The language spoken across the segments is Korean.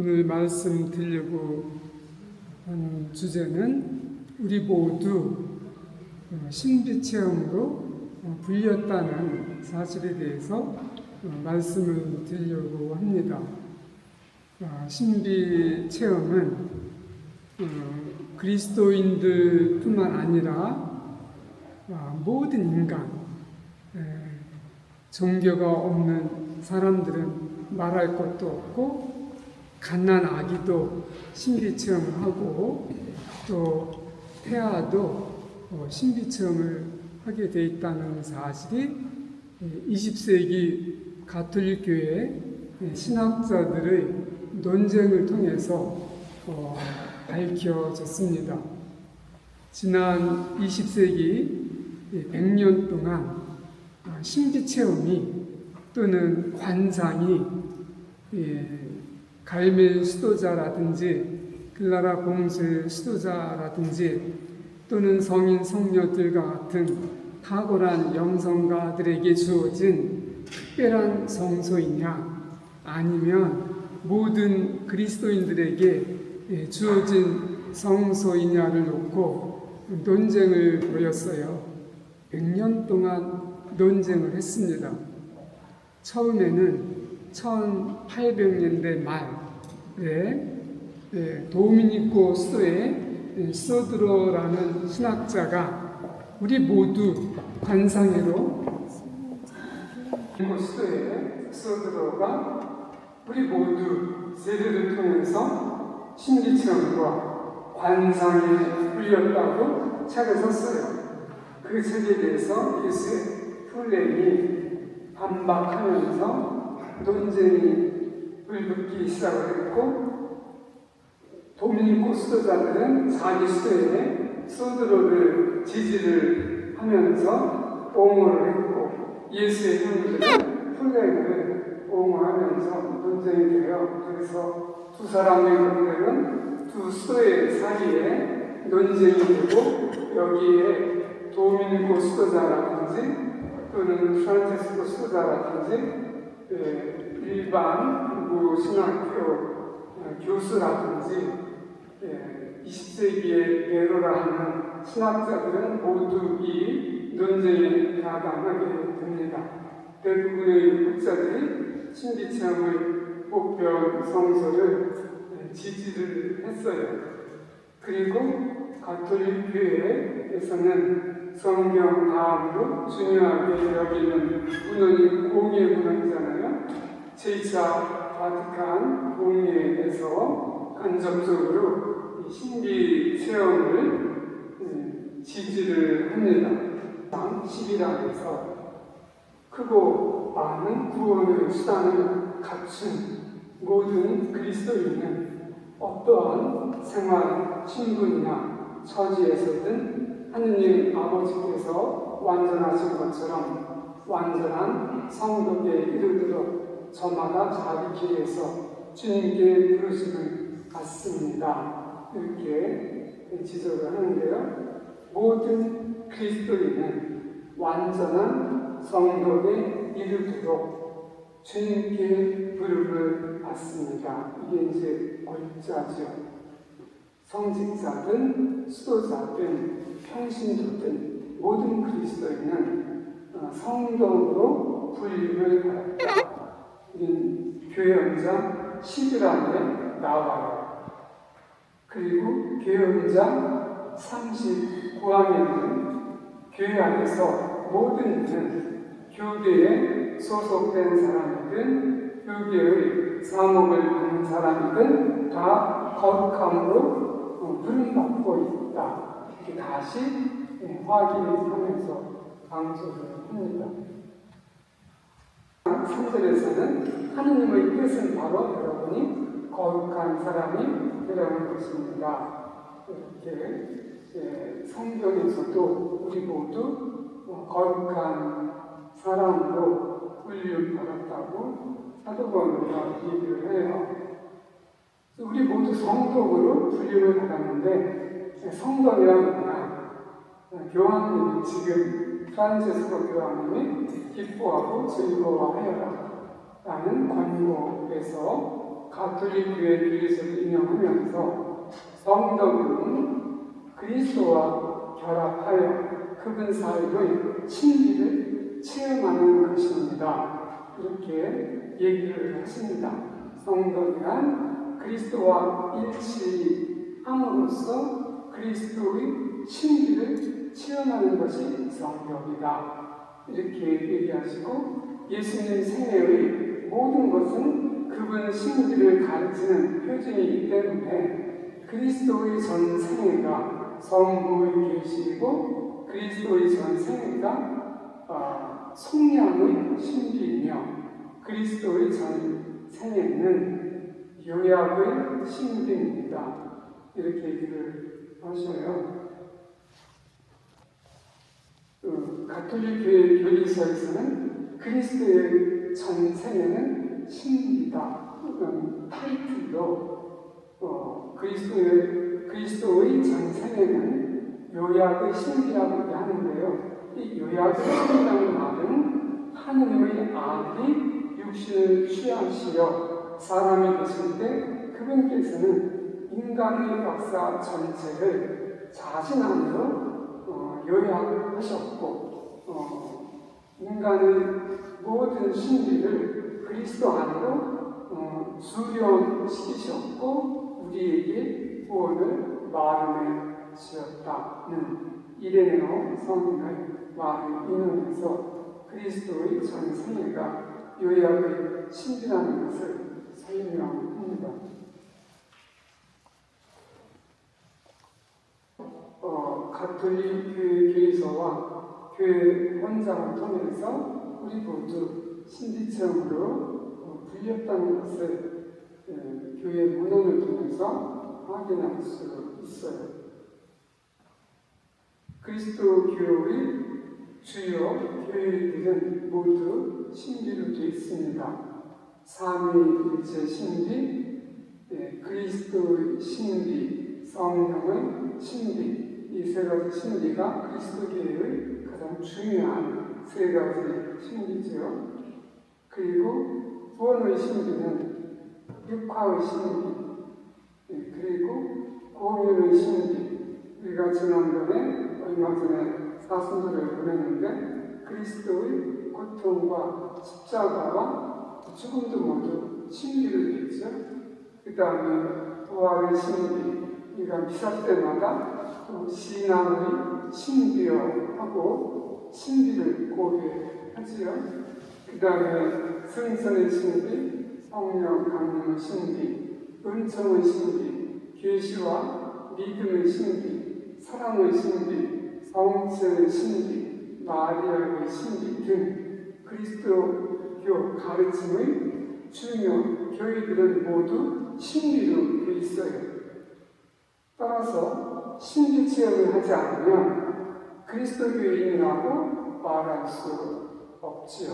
오늘 말씀 드리려고 하는 주제는 우리 모두 신비체험으로 불렸다는 사실에 대해서 말씀을 드리려고 합니다. 신비체험은 그리스도인들뿐만 아니라 모든 인간, 종교가 없는 사람들은 말할 것도 없고 갓난 아기도 신비체험을 하고 또 태아도 신비체험을 하게 돼 있다는 사실이 20세기 가톨릭 교회 신학자들의 논쟁을 통해서 밝혀졌습니다. 지난 20세기 100년 동안 신비체험이 또는 관상이 갈멜 수도자라든지 클라라 봉쇄 수도자라든지 또는 성인 성녀들과 같은 탁월한 영성가들에게 주어진 특별한 성소이냐 아니면 모든 그리스도인들에게 주어진 성소이냐를 놓고 논쟁을 벌였어요. 100년 동안 논쟁을 했습니다. 처음에는 1800년대 말에 도미니코 수도의 소드로라는 신학자가 우리 모두 관상회로 수도의 소드로가 우리 모두 세례를 통해서 신비체험과 관상에 불렸다고 책을 썼어요. 그 책에 대해서 예수의 플랜이 반박하면서 논쟁이 불붙기 시작을 했고 도미니코 수도자들은 자기 수도에 소드로를 지지를 하면서 옹호를 했고 예수의 형제들은 플랜을 옹호하면서 논쟁이 돼요. 그래서 두 사람의 관계는 두 수도의 사이에 논쟁이 되고 여기에 도미니코 수도자라든지 또는 프란체스코 수도자라든지 일반 신학교 교수라든지 20세기의 베로라는 신학자들은 모두 이 논쟁에 가담하게 됩니다. 대부분의 학자들이 신비체험의 목표 성소를 지지를 했어요. 그리고 가톨릭 교회에서는 성경 다음으로 중요하게 여기는 문헌이 공예 문헌이잖아요. 제2차 바티칸 공예에서 간접적으로 신비 체험을 지지를 합니다. 11항에서 크고 많은 구원의 수단을 갖춘 모든 그리스도인은 어떠한 생활, 신분이나 처지에서든 하느님 아버지께서 완전하신 것처럼 완전한 성도에 이르도록 저마다 자기 길에서 주님께 부르심을 받습니다. 이렇게 지적을 하는데요. 모든 그리스도인은 완전한 성도에 이르도록 주님께 부름을 받습니다. 이게 이제 5자죠. 성직자든 수도자든 평신도든 모든 그리스도인은 성도로 불림을 받았다. 교회원장 11항에 나와요. 그리고 교회원장 39항에는 교회 안에서 모든 이는 교계에 소속된 사람이든 교계의 사목을 받는 사람이든 다 거룩함으로 부름받고 있다. 이렇게 다시 확인하면서 강조를 합니다. 3절에서는 하느님의 뜻은 바로 여러분이 거룩한 사람이 되라는 것입니다. 이렇게 성경에서도 우리 모두 거룩한 사람으로 훈련받았다고 사도 바울이 얘기를 해요. 우리 모두 성도로 분류를 받았는데 성도이란 뭐냐? 교황님이 지금 프란체스코 교황님이 기뻐하고 즐거워하여라 라는 권고에서 가톨릭 교회 교리서를 인용하면서 성덕은 그리스도와 결합하여 그분 사이의 신비를 체험하는 것입니다. 이렇게 얘기를 하십니다. 성덕이란 그리스도와 일치함으로써 그리스도의 신비를 체험하는 것이 성덕이다. 이렇게 얘기하시고 예수님 생애의 모든 것은 그분 신비를 가르치는 표징이기 때문에 그리스도의 전 생애가 성부의 계시이고 그리스도의 전 생애가 성령의 신비이며 그리스도의 전 생애는 요약의 신비입니다. 이렇게 얘기를 하셔요. 가톨릭 교회 교리서에서는 그리스도의 전 생애는 신비다. 타이틀로 그리스도의 전 생애는 요약의 신비라고 하는데요. 이 요약의 신비라는 말은 하느님의 아들이 육신을 취하시어 사람이 되실 때 그분께서는 인간의 역사 전체를 자신 안으로 요약하셨고 인간의 모든 신비를 그리스도 안으로 수렴시키셨고 우리에게 구원을 마련해 주셨다는 이레네오 성인의 말을 인용해서 그리스도의 전 생애가 요약의 신비라는 것을 설명합니다. 가톨릭 교회 교리서와 교회 원장을 통해서 우리 모두 신비체험으로 불렸다는 것을 교회 문헌을 통해서 확인할 수 있어요. 그리스도교의 주요 교회들은 모두 신비로 되어 있습니다. 삼위일체 신비, 그리스도의 신비, 성령의 신비, 이 세 가지 신비가 그리스도교회의 가장 중요한 세 가지 신비죠. 그리고 구원의 신비는 육화의 신비, 그리고 공유의 신비. 우리가 지난번에 얼마 전에 사순절을 보냈는데 그리스도의 고통과 십자가와 죽음도 모두 신비로 되죠. 그 다음에 부활의 신비, 우리가 미사 때마다 신앙의 신비여하고 신비를 고백하지요. 그 다음에 승선의 신비, 성령 강림의 신비, 은총의 신비, 계시와 믿음의 신비, 사랑의 신비, 성체의 신비, 마리아의 신비 등 그리스도교 가르침의 중요 교회들은 모두 신비로 되어 있어요. 따라서 신비 체험을 하지 않으면 그리스도교인이라고 말할 수 없지요.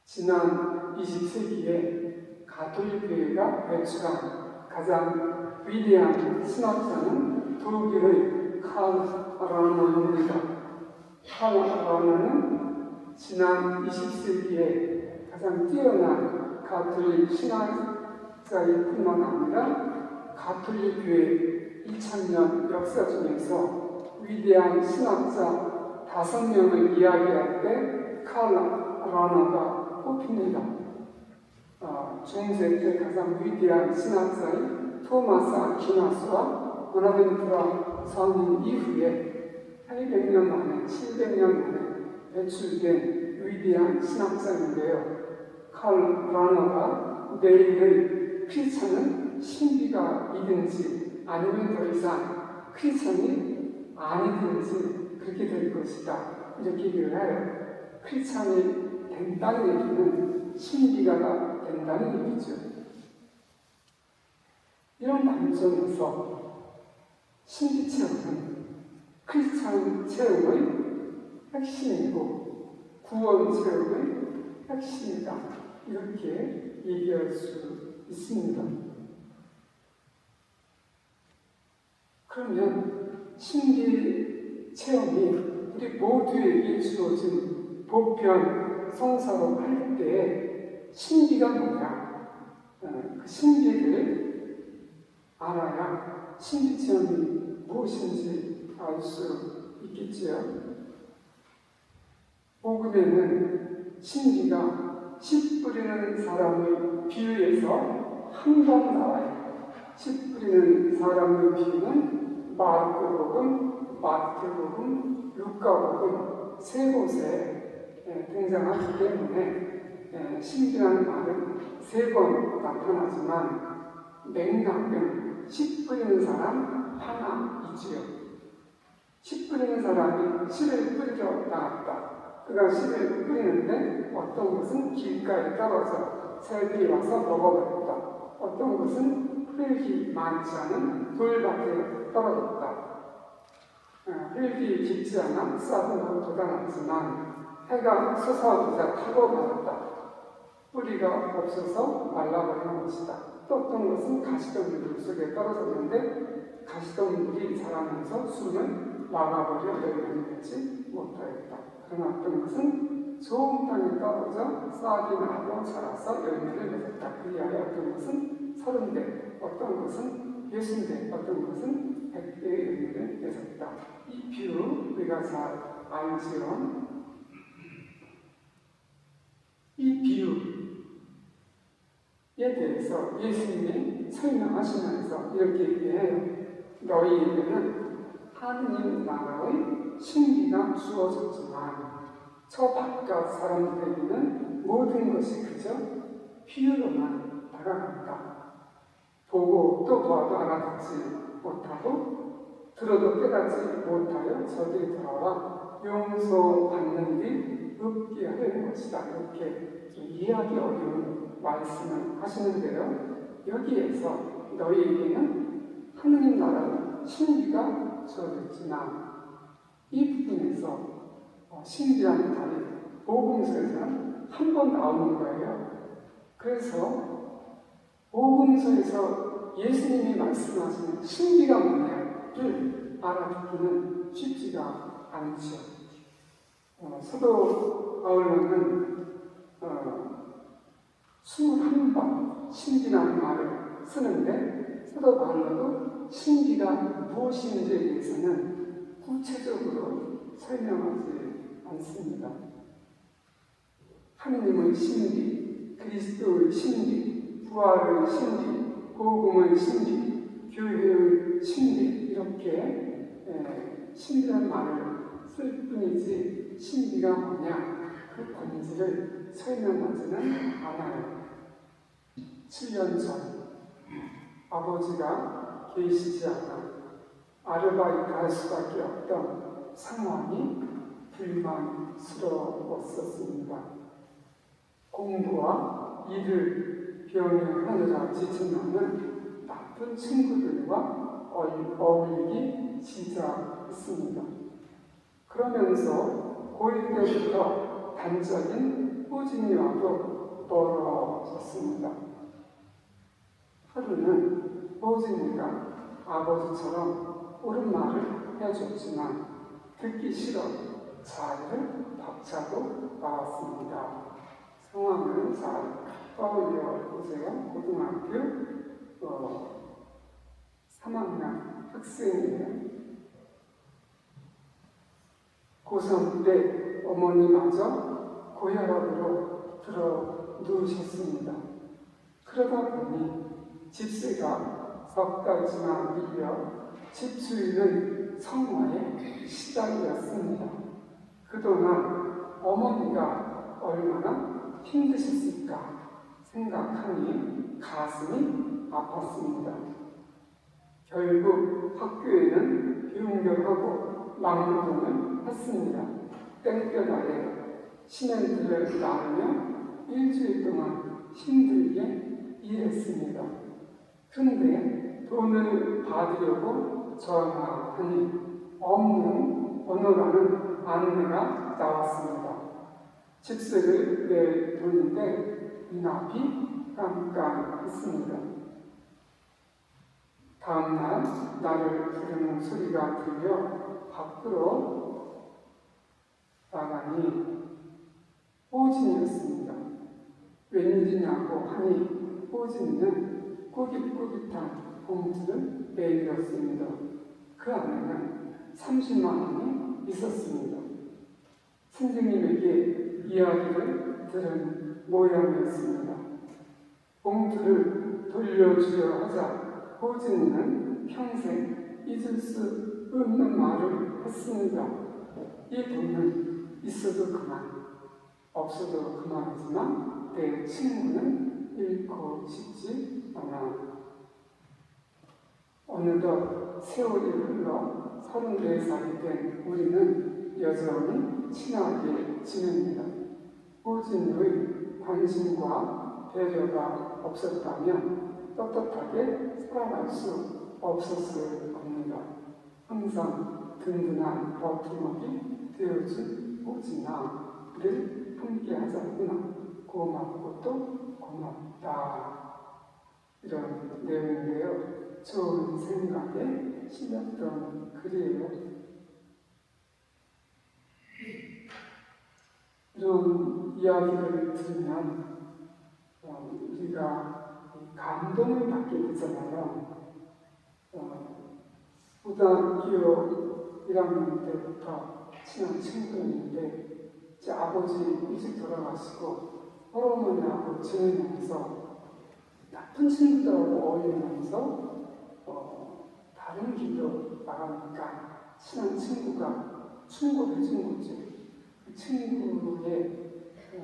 지난 20세기에 가톨릭교회가 배출한 가장 위대한 신학자는 독일의 칼 라너입니다. 칼 라너는 지난 20세기에 가장 뛰어난 가톨릭 신학자일 뿐만 아니라 가톨릭 교회 2000년 역사 중에서 위대한 신학자 5명을 이야기할 때 칼 라너가 뽑힙니다. 중세 때 가장 위대한 신학자인 토마스 아퀴나스와 보나벤투라 성인 이후에 800년 만에 700년 만에 배출된 위대한 신학자인데요. 칼 라너가 내일의 크리스천은 신비가 이든지 아니면 더 이상 크리스천이 아니든지 그렇게 될 것이다. 이렇게 얘기를 해요. 크리스천이 된다는 얘기는 신비가 된다는 얘기죠. 이런 관점에서 신비 체험은 크리스천 체험의 핵심이고 구원 체험의 핵심이다. 이렇게 얘기할 수 있습니다. 그러면 신비 체험이 우리 모두에게 주어진 보편 성사로 할 때 신비가 뭐냐? 그 신비를 알아야 신비 체험이 무엇인지 알 수 있겠지요. 복음에는 신비가 씨 뿌리는 사람의 비유에서 한 번 나와요. 씨 뿌리는 사람의 비유는 마르코복음, 마태복음, 루카복음 세 곳에 등장하기 때문에 신비라는 말은 세 번 나타나지만 맥락은 씨 뿌리는 사람 하나이지요. 씨 뿌리는 사람이 씨를 뿌리러 나갔다. 그가 씨를 뿌리는데 어떤 것은 길가에 떨어져 새들이 와서 먹어버렸다. 어떤 것은 흙이 많지 않은 돌밭에 떨어졌다. 흙이 깊지 않아 싹은 돋아 났지만 해가 솟아오자 타고 말았다. 뿌리가 없어서 말라버린 것이다. 또 어떤 것은 가시덤불 속에 떨어졌는데 가시덤불이 자라면서 숨을 막아버려 열매를 맺지 못하였다. 그러나 어떤 것은 좋은 땅에 떨어져 싹이 나고 자라서 열매를 맺었다. 그리하여 어떤 것은 30대, 어떤 것은 60대, 어떤 것은 100대의 열매를 맺었다. 이 비유 우리가 잘 알지요. 이 비유에 대해서 예수님이 설명하시면서 이렇게 얘기해요. 너희에게는 하느님 나라의 신비가 주어졌지만 저 바깥 사람들에게는 모든 것이 그저 비유로만 다가간다. 보고 또 보아도 알아듣지 못하고 들어도 깨닫지 못하여 저들이 돌아와 용서받는 일 없게 하려는 것이다. 이렇게 좀 이해하기 어려운 말씀을 하시는데요. 여기에서 너희에게는 하느님 나라의 신비가 주어졌지만 이 부분에서 신비한 단위 복음서에서는 한 번 나오는 거예요. 그래서 복음서에서 예수님이 말씀하시는 신비가 뭐냐를 알아듣기는 쉽지가 않죠. 사도 바울은 21번 신비라는 말을 쓰는데 사도 바울도 신비가 무엇인지에 대해서는 구체적으로 설명하지 않습니다. 하느님의 신비, 그리스도의 신비, 부활의 신비, 복음의 신비, 교회의 신비 이렇게 신비라는 말을 쓸 뿐이지 신비가 뭐냐 그 본질을 설명하지는 않아요. 7년 전 아버지가 계시지 않아 아르바이트 할 수밖에 없던 상황이 불만스러웠었습니다. 공부와 일을 병행하느라 지친 나는 나쁜 친구들과 어울리기 시작했습니다. 그러면서 고1 때부터 단적인 호진이와도 멀어졌습니다. 하루는 호진이가 아버지처럼 옳은 말을 해줬지만 듣기 싫어 자리를 박차고 나왔습니다. 상황을 잘 떠올려 보세요. 고등학교 3학년 학생이에요. 고3 때 어머니마저 고혈압으로 들어 누우셨습니다. 그러다 보니 집세가 석 달지나 밀려 집주인은 성화에 시달렸습니다. 그동안 어머니가 얼마나 힘드셨을까 생각하니 가슴이 아팠습니다. 결국 학교에는 비운결하고 막노동을 했습니다. 땡볕 아래 시멘트를 나르며 일주일 동안 힘들게 일했습니다. 근데 돈을 받으려고 전화하니 없는 번호라는 안내가 나왔습니다. 집세를 낼 돈인데 눈앞이 깜깜했습니다. 다음날 나를 부르는 소리가 들려 밖으로 나가니 호진이었습니다. 웬일이냐고 하니 호진이는 꾸깃꾸깃한 봉투를 내밀었습니다. 그 안에는 30만 원이 있었습니다. 선생님에게 이야기를 들은 모양이었습니다. 봉투를 돌려주려 하자 호진이는 평생 잊을 수 없는 말을 했습니다. 이 돈은 있어도 그만, 없어도 그만이지만 내 친구는 잃고 싶지 않아. 어느덧 세월이 흘러 34살이 된 우리는 여전히 친하게 지냅니다. 호진이의 관심과 배려가 없었다면 떳떳하게 살아갈 수 없었을 겁니다. 항상 든든한 버팀목이 되어준 호진아, 늘 함께 하자꾸나. 고맙고 또 고맙다. 이런 내용인데요. 좋은 생각에 실렸던 글이에요. 이런 이야기를 들으면 우리가 감동을 받게 되잖아요. 고등학교 1학년 때부터 친한 친구였는데 제 아버지 일찍 돌아가시고 할어머니하고 지내면서 나쁜 친구들하고 어울리면서 다른 길로 나가니까 친한 친구가 충고를 해준 거지. 그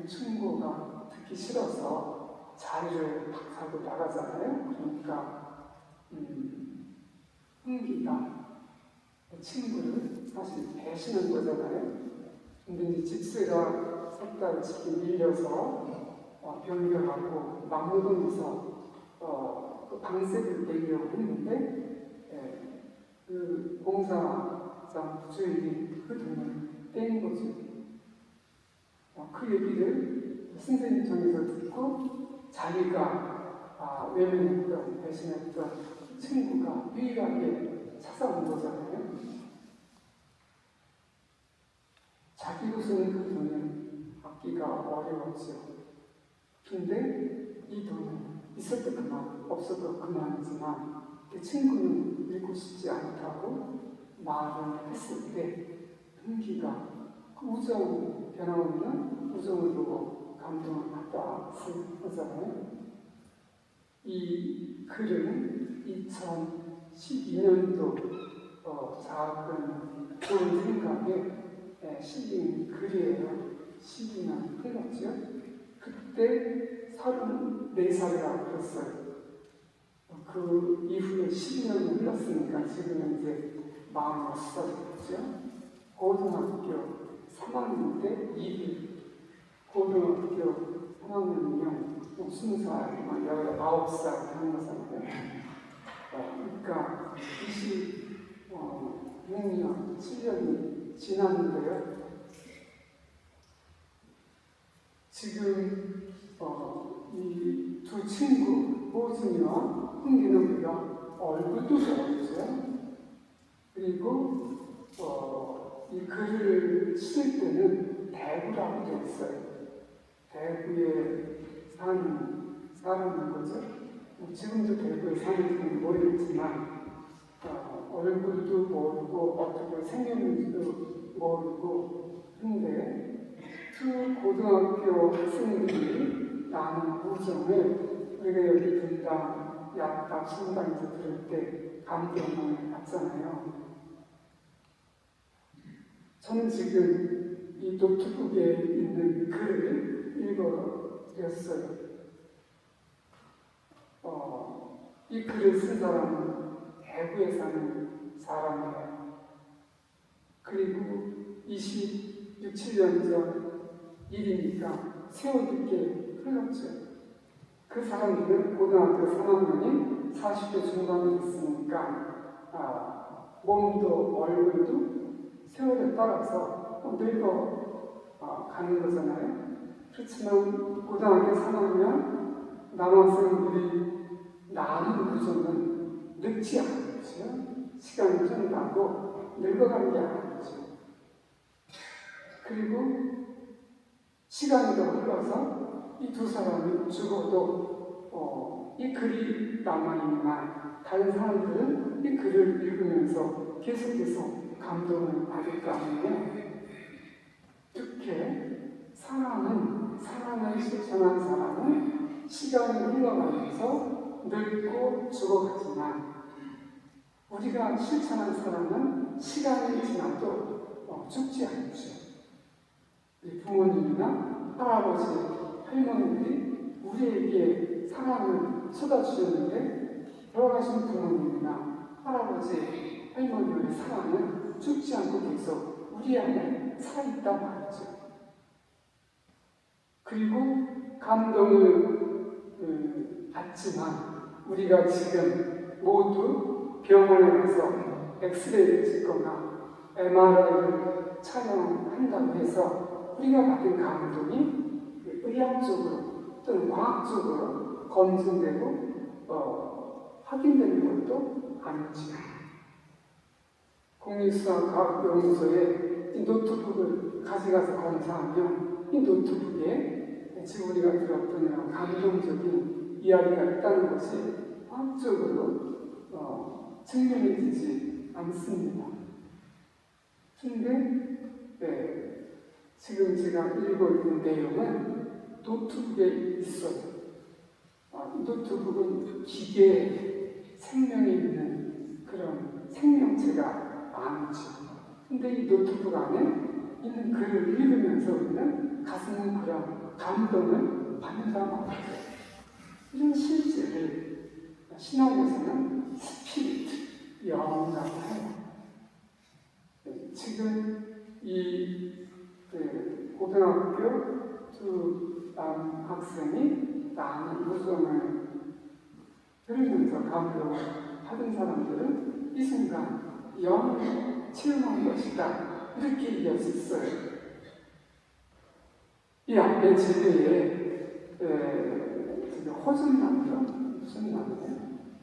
친구가 듣기 싫어서 자리를 박차고 나가잖아요. 그러니까 흥기가 그 친구를 사실 배신한 거잖아요. 근데 이제 집세가 석 달씩 밀려서 변경하고 막무가내서 그 방세를 내려고 했는데 그 공사장 부주인이 그 돈을 뗀 거죠. 그 얘기를 선생님 통해서 듣고 자기가 외면했던, 배신했던 친구가 유일하게 찾아온 거잖아요. 자기로서는 그 돈을 받기가 어려웠죠. 근데 이 돈은 있어도 그만, 없어도 그만이지만 그 친구는 잃고 싶지 않다고 말을 했을 때 흥기가 그 우정, 변함없는 우정을 보고 감동을 받았을 거잖아요. 이 글은 2012년도 작은 좋은 생각에 실린 글이에요. 12년 흘렀죠. 그때 34살이라고 그랬어요. 그 이후에 12년이 흘렀으니까 지금은 이제 46살이겠죠. 고등학교 3학년 때 일이 고등학교 3학년이면 20살, 19살 되는 거잖아요. 그러니까 26년, 7년이 지났는데요. 지금 이 두 친구, 호진이와 흥기는 우리가 얼굴도 배웠어요. 그리고 이 글을 쓸 때는 대구라고 되어 있어요. 대구에 사는 사람인 거죠. 지금도 대구에 사는지는 모르겠지만 얼굴도 모르고 어떻게 생겼는지도 모르고 근데 두 고등학교 학생들이 나는 우정을 우리가 여기 분당, 약답, 성당에서 들을 때 감동을 받잖아요. 저는 지금 이 노트북에 있는 글을 읽어드렸어요. 이 글을 쓴 사람은 대구에 사는 사람이에요. 그리고 26, 7년 전 일이니까 세월이 흘렀죠. 그 사람들은 고등학교 3학년이 40대 중반이 됐으니까 몸도 얼굴도 세월에 따라서 늙어 가는 거잖아요. 그렇지만 고등학교 3학년 남학생들이 나는 우정은 늙지 않죠. 시간이 흐른다고 늙어가는 게 아니죠. 그리고 시간이 더 흘러서 이 두 사람이 죽어도 이 글이 남아있지만 다른 사람들은 이 글을 읽으면서 계속해서 감동을 받을 거 아니에요. 이렇게 사랑을 실천한 사람은 시간이 흘러가면서 늙고 죽어가지만 우리가 실천한 사람은 시간이 지나도 죽지 않죠. 우리 부모님이나 할아버지, 할머니들이 우리에게 사랑을 쏟아주셨는데 돌아가신 부모님이나 할아버지, 할머니의 사랑은 죽지 않고 계속 우리 안에 살아있단 말이죠. 그리고 감동을 받지만 우리가 지금 모두 병원에 가서 엑스레이를 찍거나 MRI를 촬영한다고 해서 우리가 받은 감동이 의학적으로 또는 과학적으로 검증되고 확인되는 것도 아니죠. 국립수학과학연구소에 이 노트북을 가져가서 검사하면 이 노트북에 지금 우리가 들었던 감동적인 이야기가 있다는 것이 과학적으로 증명이 되지 않습니다. 근데 지금 제가 읽고 있는 내용은 노트북에 있어요. 노트북은 기계에 생명이 있는 그런 생명체가 아니죠. 근데 이 노트북 안에 있는 글을 읽으면서 우리는 가슴은 그런 감동을 받는다고 합니다. 이런 실제를 신학에서는 스피리트, 영이라고 해요. 지금 이 고등학교 두 학생이 나는 우정을 들으면서 감동을 받은 사람들은 이 순간 영을 체험한 것이다. 이렇게 얘기할 수 있어요. 이 앞에 제도에 호전나무죠? 무슨 나무예요?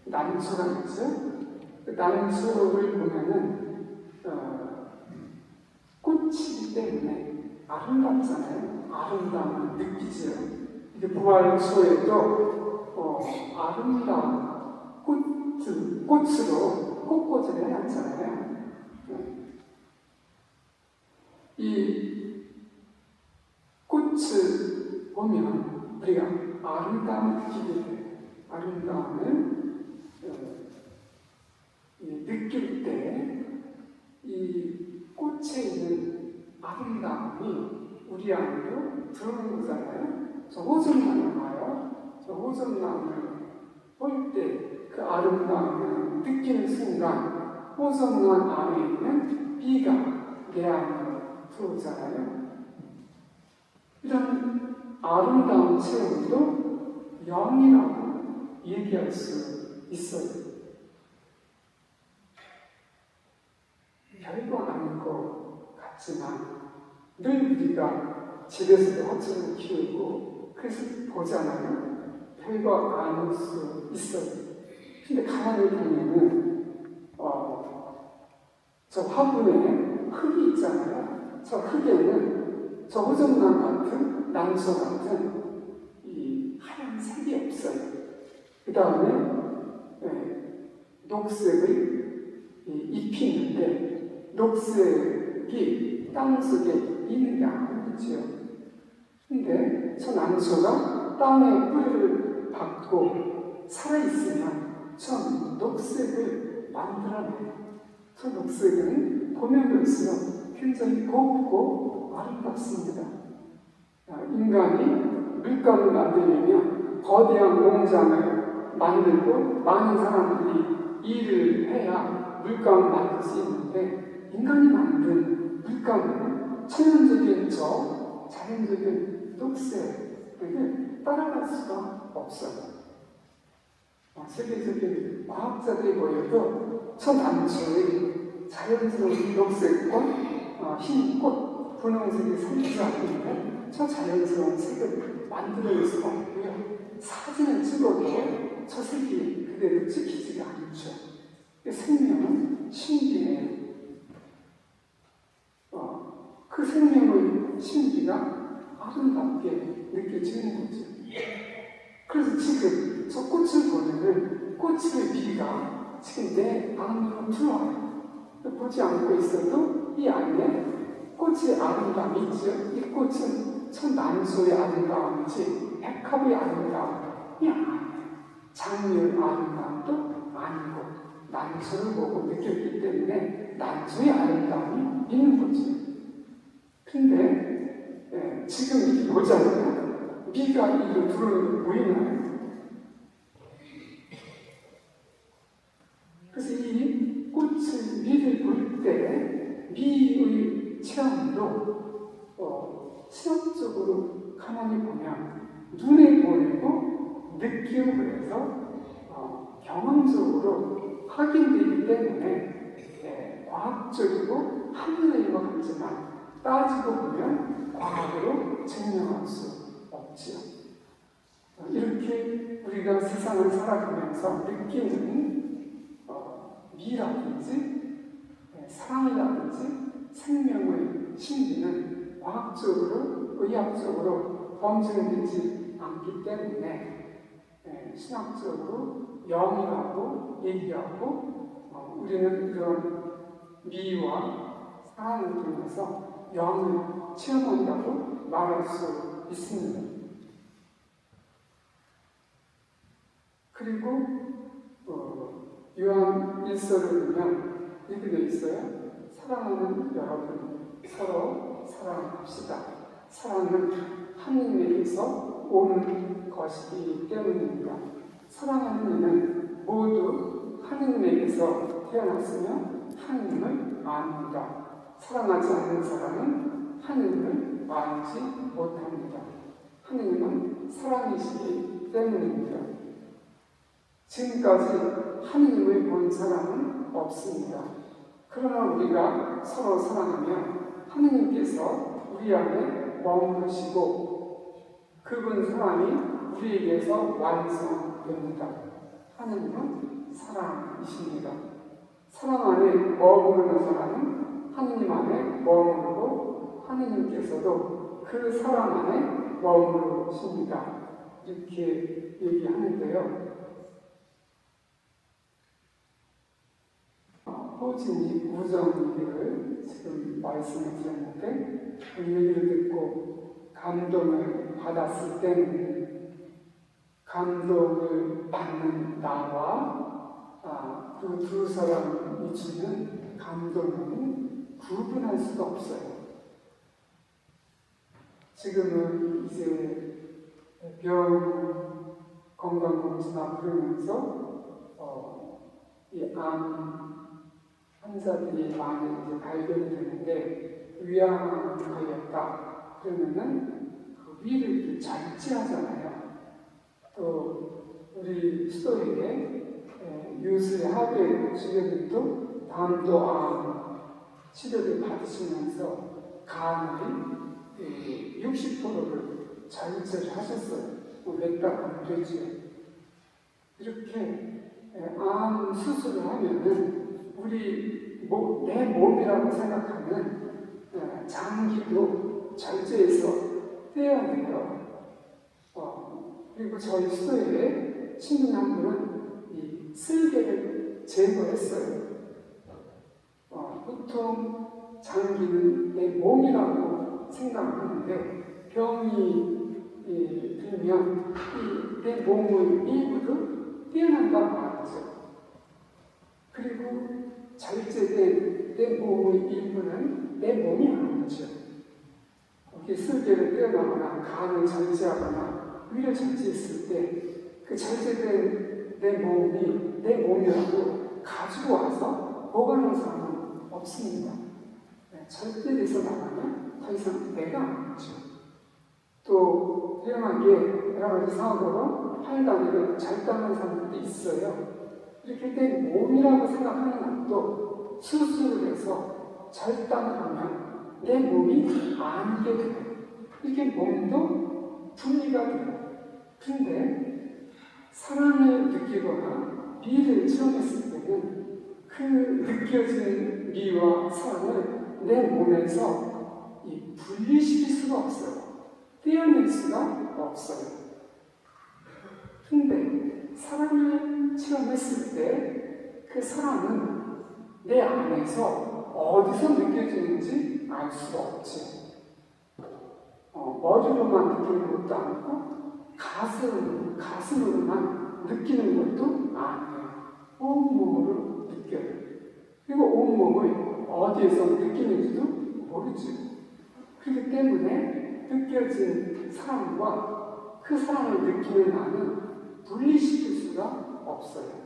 난초가 있죠? 그 난초를 보면은 꽃이기 때문에 아름답잖아요. 아름다움을 느끼죠. 이게 부활초에도 아름다운 꽃으로 꽃꽂이를 해놨잖아요. 이 꽃을 보면 우리가 아름다움을 느끼게 돼요. 아름다움을 느낄 때 이 꽃에 있는 아름다움이 우리 안으로 들어오는 거잖아요. 저 호접나무 봐요. 저 호접나무를 볼 때 그 아름다움을 느끼는 순간 호접나무 안에 있는 비가 내 안으로 들어오잖아요. 이런 아름다운 체험도 영이라고 얘기할 수 있어요. 별거 아닌 것 같지만 늘 우리가 집에서도 화초를 키우고 그래서 보잖아요. 별거 아닐 수 있어요. 근데 가만히 보면은 저 화분에 흙이 있잖아요. 저 흙에는 저 호접나무 같은 난초 같은 이 하얀 색이 없어요. 그 다음에 녹색의 잎이 있는데 녹색이 땅속에 있는 게 아니죠. 근데 저 난초가 땅에 뿌리를 받고 살아있으면 저 녹색을 만들어내요. 저 녹색은 보면 볼수록 굉장히 곱고 아름답습니다. 인간이 물감을 만들려면 거대한 농장을 만들고 많은 사람들이 일을 해야 물감을 만들 수 있는데 인간이 만든 물감은 천연적인 자연적인 녹색을 따라갈 수가 없어요. 세계적인 과학자들이 모여도 저 난초의 자연스러운 녹색과 흰 꽃, 분홍색이 생기지 않는데 저 자연스러운 색을 만들어낼 수가 없고요. 사진을 찍어도 저 색이 그대로 찍히지가 않죠. 생명은 신비예요. 그 생명의 신비가 아름답게 느껴지는 거죠. 그래서 지금 저 꽃을 보면은 꽃의 미가 지금 내 안으로 들어와요. 보지 않고 있어도 이 안에 꽃의 아름다움이 있죠. 이 꽃은 참 난소의 아름다움이지 백합의 아름다움이 아니에요. 장미의 아름다움도 아니고 난소를 보고 느꼈기 때문에 난소의 아름다움이 있는 거죠. 근데 지금 이렇게 보잖아요. 미가 이리로 들어오는 게 보이나요? 그래서 이 꽃의 미를 볼 때 미의 체험도 시험적으로 가만히 보면 눈에 보이고 느끼고 해서 경험적으로 확인되기 때문에 과학적이고 하늘의 것 같지만 따지고 보면 과학으로 증명할 수 없지요. 이렇게 우리가 세상을 살아가면서 느끼는 미라든지 사랑이라든지 생명의 신비는 과학적으로 의학적으로 검증되지 않기 때문에 신학적으로 영이라고 얘기하고 우리는 이런 미와 사랑을 통해서 영을 체험한다고 말할 수 있습니다. 그리고 요한 1서를 보면 이렇게 되어 있어요. 사랑하는 여러분, 서로 사랑합시다. 사랑은 하느님에게서 오는 것이기 때문입니다. 사랑하는 이는 모두 하느님에게서 태어났으며 하느님을 압니다. 사랑하지 않는 사람은 하느님을 알지 못합니다. 하느님은 사랑이시기 때문입니다. 지금까지 하느님을 본 사람은 없습니다. 그러나 우리가 서로 사랑하면 하느님께서 우리 안에 머무르시고 그분 사랑이 우리에게서 완성됩니다. 하느님은 사랑이십니다. 사랑 안에 머무르는 사람은 하느님 안에 머무르고 하느님께서도 그 사랑 안에 머무르십니다. 이렇게 얘기하는데요. 호진이 우정 얘기를 지금 말씀을 드렸는데 그 얘기를 듣고 감동을 받았을 때는 감동을 받는 나와 그 두 사람이 주는 감동은 구분할 수가 없어요. 지금은 이제 병 건강검진을 부르면서 이 암 환자들이 많이 이제 발견이 되는데 위암 걸렸다 그러면은 그 위를 이렇게 절제하잖아요. 또 우리 수도에게 유수의 하계 주교들도 담도암 치료를 받으시면서 간의 60%를 절제를 하셨어요. 몇 달 안 되죠. 이렇게 암 수술을 하면은 내 몸이라고 생각하는 장기도 절제해서 떼어내요. 그리고 저희 수도에 신인 한 분은 이 쓸개를 제거했어요. 보통 장기는 내 몸이라고 생각하는데 병이 들면 내 몸의 일부도 떼어난다고 말하죠. 그리고 절제된 내 몸의 일부는 내 몸이 아니죠. 이렇게 쓸개를 떼어나거나 간을 절제하거나 위를 절제했을 때 그 절제된 내 몸이 내 몸이라고 가지고 와서 보관하는 사람은 없습니다. 절제돼서 나가면 더 이상 내가 아니죠. 또 태어나기에 여러 가지 사고로 팔다리를 절단하는 사람들도 있어요. 이렇게 내 몸이라고 생각하는 것도 수술을 해서 절단하면 내 몸이 아니게 돼요. 이렇게 몸도 분리가 돼요. 근데 사랑을 느끼거나 미를 체험했을 때는 그 느껴지는 미와 사랑을 내 몸에서 분리시킬 수가 없어요. 떼어낼 수가 없어요. 근데 사랑을 체험했을 때 그 사랑은 내 안에서 어디서 느껴지는지 알 수가 없지. 머리로만 느끼는 것도 아니고 가슴으로만 느끼는 것도 아니에요. 온몸으로 느껴요. 그리고 온몸을 어디에서 느끼는지도 모르지. 그렇기 때문에 느껴진 사랑과 그 사랑을 느끼는 나는 분리시킬 수가 없어요.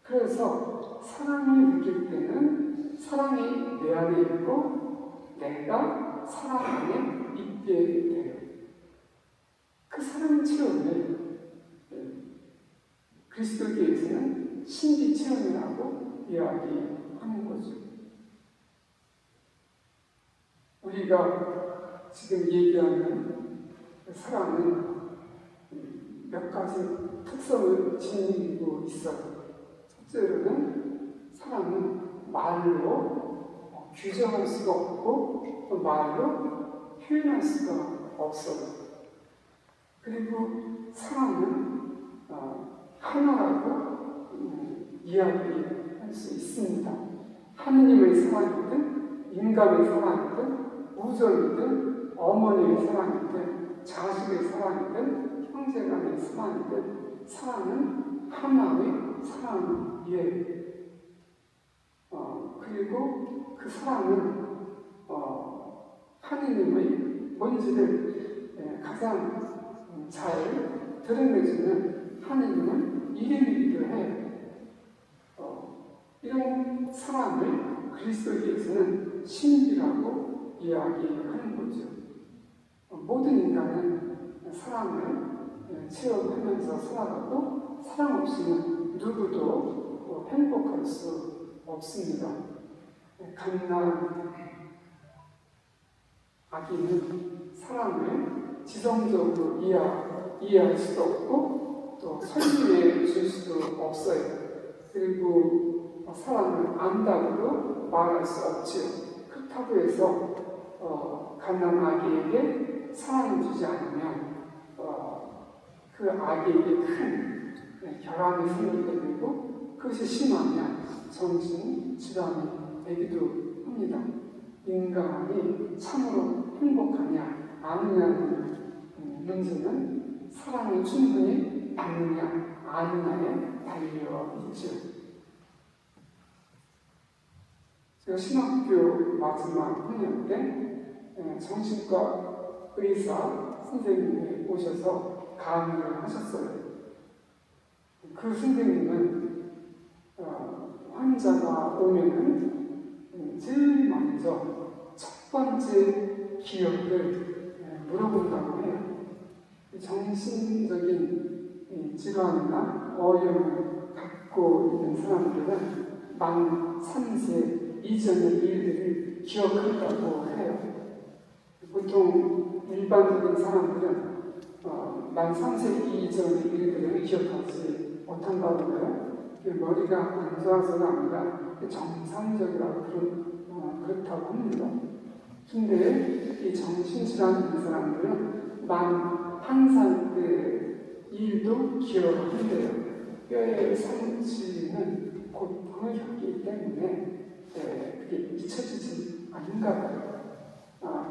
그래서 사랑을 느낄 때는 사랑이 내 안에 있고 내가 사랑 안에 있게 돼요. 그 사랑 체험을 그리스도교에서는 신비 체험이라고 이야기하는 거죠. 우리가 지금 얘기하는 사랑은 몇 가지 특성을 지니고 있어요. 첫째로는 사랑은 말로 규정할 수가 없고 또 말로 표현할 수가 없어요. 그리고 사랑은 하나라고 이야기할 수 있습니다. 하느님의 사랑이든 인간의 사랑이든 우정이든 어머니의 사랑이든 자식의 사랑이든 형제간의 사랑이든 사랑은 하나의 사랑이에요. 그리고 그 사랑은 하느님의 본질을 가장 잘 드러내주는 하느님의 이름이기도 해요. 이런 사랑을 그리스도에서는 신비라고 이야기하는 거죠. 모든 인간은 사랑을 체험하면서 살아가고 사랑 없이는 누구도 행복할 수 없습니다. 갓난 아기는 사랑을 지성적으로 이해할 수도 없고 또 설명해 줄 수도 없어요. 그리고 사랑을 안다고도 말할 수 없지요. 그렇다고 해서 갓난 아기에게 사랑을 주지 않으면 그 아기에게 큰 결함이 생기게 되고 그것이 심하면 정신질환이 되기도 합니다. 인간이 참으로 행복하냐 아니냐는 문제는 사랑을 충분히 받느냐 아니냐에 달려있죠. 제가 신학교 마지막 학년 때 정신과 의사 선생님이 오셔서 강의를 하셨어요. 그 선생님은 환자가 오면은 제일 먼저 첫 번째 기억을 물어본다고 해요. 정신적인 질환이나 어려움을 갖고 있는 사람들은 만 3세 이전의 일들을 기억한다고 해요. 보통 일반적인 사람들은 만 3세 이전의 일들을 기억하지 못한다고 해요. 머리가 안 좋아서가 아니라 정상적이라고 그렇다고 합니다. 근데 이 정신질환 있는 사람들은 만 1살 때 일도 기억한대요. 뼈의 상치는 고통을 겪기 때문에 그게 잊혀지지 않는가 봐요.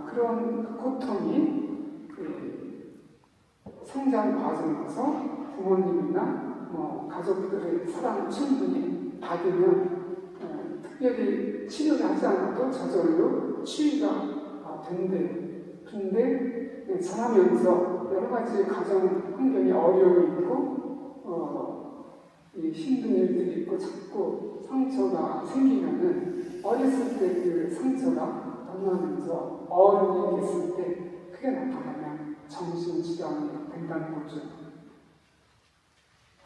그런 고통이 성장 과정에서 부모님이나 가족들의 사랑을 충분히 받으면 특별히 치료를 하지 않아도 저절로 치유가 된대요. 근데 자라면서 여러 가지 가정 환경에 어려움이 있고 힘든 일들이 있고 자꾸 상처가 생기면은 어렸을 때 그 상처가 떠나면서 어른이 됐을 때 크게 나타나면 정신질환이 된다는 거죠.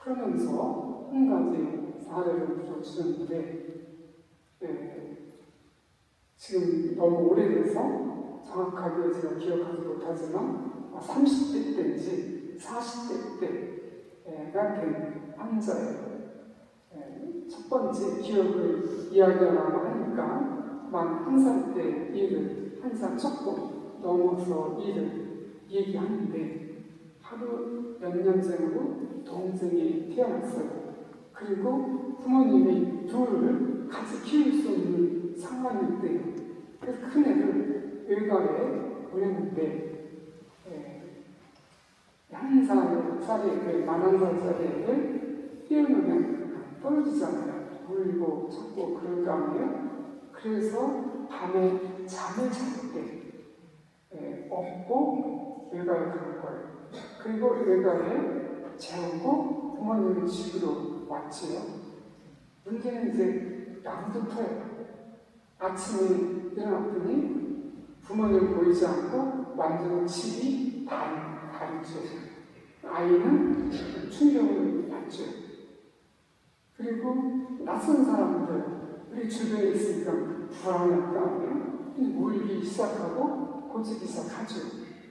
그러면서 한 가지 사례를 들어주는데 지금 너무 오래돼서 정확하게 제가 기억하지 못하지만 30대 때인지 40대 때가 된 환자예요. 첫 번째 기억을 이야기하라고 하니까 만 1살 때 일을 1살 조금 넘어서 일을 얘기하는데 하루 몇 년 전으로 동생이 태어났어요. 그리고 부모님이 둘을 같이 키울 수 없는 상황이었대요. 그래서 큰애를 외가에 보냈는데, 1살짜리, 41살짜리를 띄워놓으면 떨어지잖아요. 울고 찾고 그럴 거 아니에요? 그래서 밤에 잠을 잘 때 업고 외가에 간 거예요. 그리고 외가에 재우고 부모님의 집으로 왔지요. 문제는 이제 양도터예요. 아침에 일어났더니 부모님 보이지 않고 완전 집이 다르죠. 아이는 충격을 받죠. 그리고 낯선 사람들, 우리 주변에 있으니까 불안했다. 울기 시작하고 고치기 시작하죠.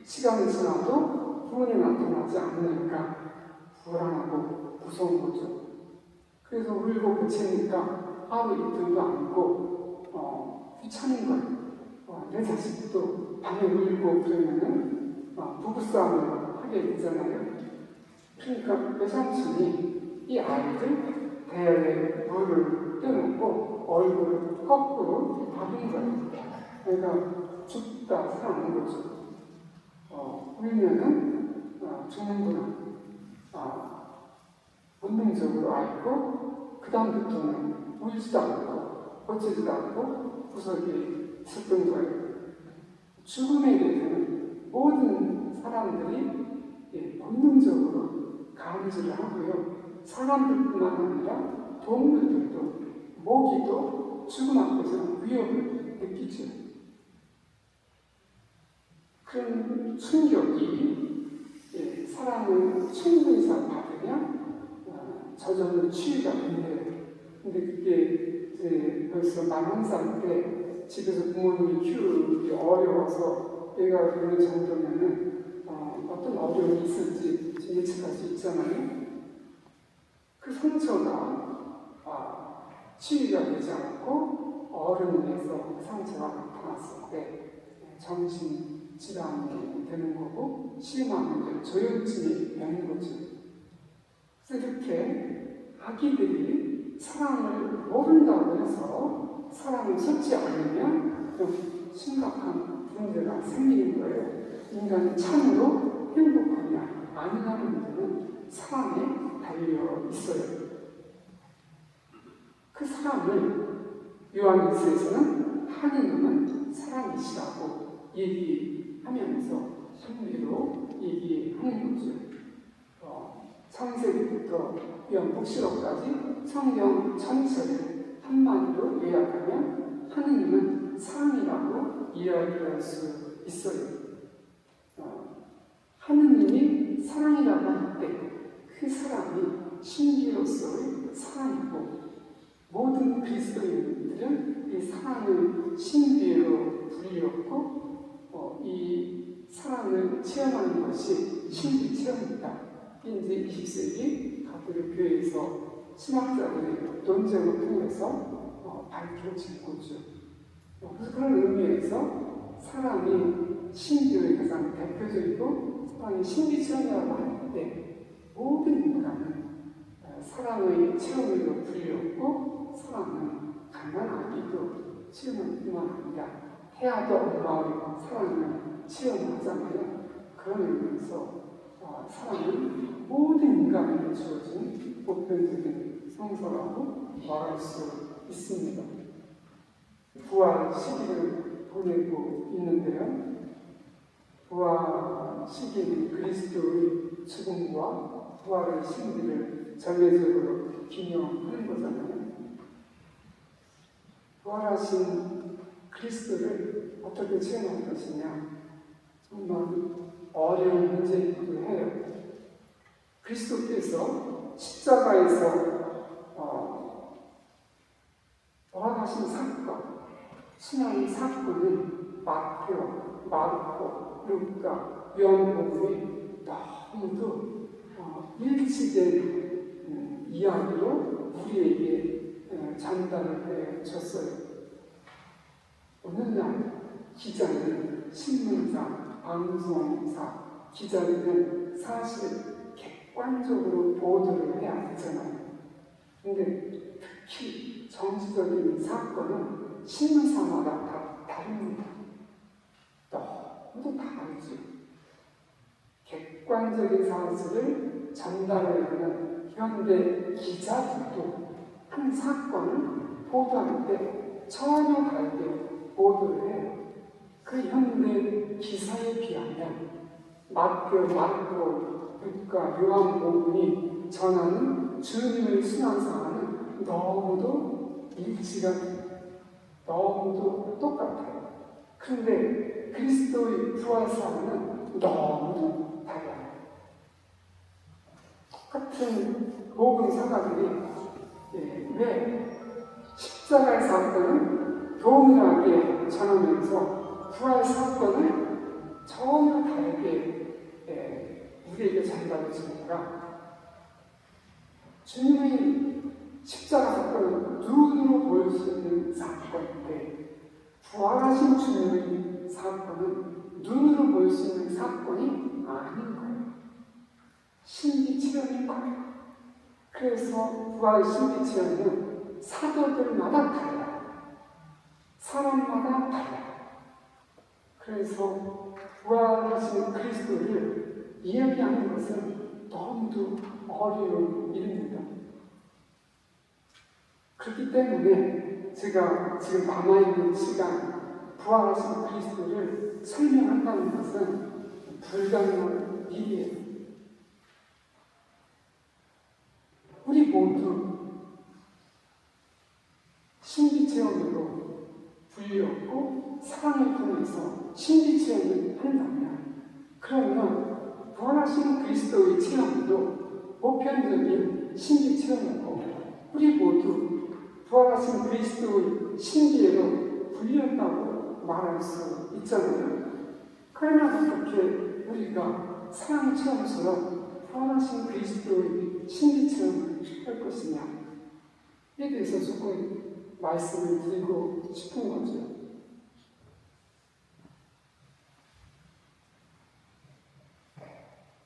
시간이 지나도 부모님 나타나지 않으니까 불안하고 무서운 거죠. 그래서 울고 고치니까 하루 이틀도 아니고 귀찮은 거예요. 내 자식도 밤에 울고 그러면은 부부싸움을 하게 되잖아요. 그러니까 외삼촌이 이 아이들 대야에 물을 떠놓고 얼굴을 거꾸로 박은 거예요. 그러니까 죽다 살아나는 거죠. 울면은 죽는구나. 본능적으로 알고 그 다음부터는 울지도 않고 고치지도 않고 구석에 있었던 거예요. 죽음에 대해서는 모든 사람들이 본능적으로 감지를 하고요. 사람들뿐만 아니라 동물들도, 모기도 죽음 앞에서 위협을 느끼죠. 그런 충격이 사람을 충분히 받으면 저절로 치유가 된대요. 근데 그게 이제 벌써 41살 때 집에서 부모님이 키우기 어려워서 얘가 그런 정도면은 어떤 어려움이 있을지 예측할 수 있잖아요. 그 상처가 치유가 되지 않고 어른에서 그 상처가 나타났을 때 정신 질환이 되는 거고 심하면 조현증이 되는 거죠. 그래서 이렇게 아기들이 사랑을 모른다고 해서 사랑을 쏟지 않으면 좀 심각한 문제가 생기는 거예요. 인간이 참으로 행복하냐 아니냐는 문제는 사랑에 달려 있어요. 그 사랑을 요한일서에서는 하느님은 사랑이시라고 얘기하면서 성리로 얘기하는 거죠. 창세기부터 요한복음서까지 성경 전체를 한마디로 요약하면 하느님은 사랑이라고 이야기할 수 있어요. 하느님이 사랑이라고 할 때 그 사랑이 신비로서의 사랑이고 모든 그리스도인들은 이 사랑을 신비로 불렸고 이 사랑을 체험하는 것이 신비 체험이다. 이제 20세기 가톨릭 교회에서 신학자들의 논쟁을 통해서 밝혀진 거죠. 그래서 그런 의미에서 사랑이 신비의 가장 대표적이고 사랑이 신비 체험이라고 할 때 모든 인간은 사랑의 체험으로 불렸고 사랑은 가난하기도 체험을 뿐만 아니라 태아도 엄마의 사랑을 체험하잖아요. 그런 의미에서 사랑은 모든 인간에게 주어진 보편적인 성서라고 말할 수 있습니다. 부활 시기를 보내고 있는데요. 부활 시기는 그리스도의 죽음과 부활의 신비를 전례적으로 기념하는 거잖아요. 부활하신 그리스도를 어떻게 체험할 것이냐 정말 어려운 문제이기도 해요. 그리스도께서 십자가에서 부활하신 사건, 신앙의 사건은 마테오, 마르코, 루카, 요한복음이 너무도 일치된 이야기로 우리에게 전달을 해줬어요. 오늘날 기자는 신문사, 방송사, 기자들은 사실 객관적으로 보도를 해야 되잖아요. 근데 특히 정치적인 사건은 신문사마다 다 다릅니다. 너무 다르죠. 객관적인 사실을 전달하려는 현대 기자들도 한 사건을 보도할 때 전혀 다르게 보도를 해요. 그 현대 기사에 비하면 마태, 마르코, 루카, 요한복음이 전하는 주님의 순환사항은 너무도 일치가 돼요. 너무도 똑같아요. 그런데 그리스도의 부활사항은 너무도 달라요. 똑같은 복음사가들이 왜 십자가의 사건을 동일하게 전하면서 부활 사건을 전혀 다르게 우리에게 전달해 주는가? 주님의 십자가 사건은 눈으로 보일 수 있는 사건인데 부활하신 주님의 사건은 눈으로 보일 수 있는 사건이 아닌 거예요. 신비체험인 거예요. 그래서 부활 신비체험은 사도들마다 달라요. 사람마다 달라요. 그래서 부활하신 그리스도를 이야기하는 것은 너무도 어려운 일입니다. 그렇기 때문에 제가 지금 남아있는 시간 부활하신 그리스도를 설명한다는 것은 불가능한 일이에요. 우리 모두 신비체험으로 불렸고 사랑을 통해서 신비체험을 한다면 그러면 부활하신 그리스도의 체험도 보편적인 신비체험이고 우리 모두 부활하신 그리스도의 신비로 불렸다고 말할 수 있잖아요. 그러면 어떻게 우리가 사랑 체험처럼 부활하신 그리스도의 신비체험을 할 것이냐에 대해서 조금 말씀을 드리고 싶은 거죠.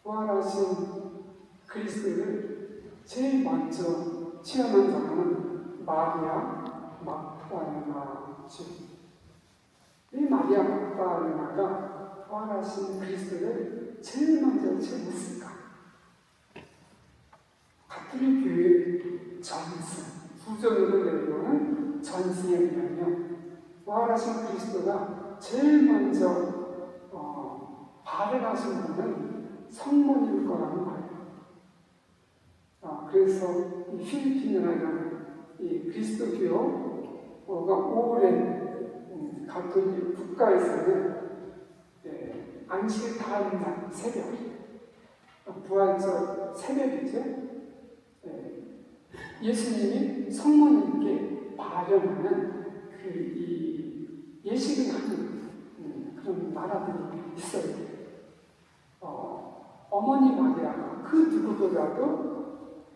부활하신 그리스도를 제일 먼저 체험한 사람은 마리아 막달레나죠. 이 마리아 막달레나가 부활하신 그리스도를 제일 먼저 체험했을까? 가톨릭 교회 전승, 부정으로 내려오는 전승에 의하면 부활하신 그리스도가 제일 먼저 발행하신 분은 성모님일 거라는 거예요. 그래서 이 필리핀이라는 이 그리스도교가 오랜 가톨릭 국가에서는 안식일 다음 날 새벽, 부활절 새벽이죠. 예수님이 성모님께 발현하는 이 예식을 하는 그런 나라들이 있어요. 어머니 마리아가 그 누구보다도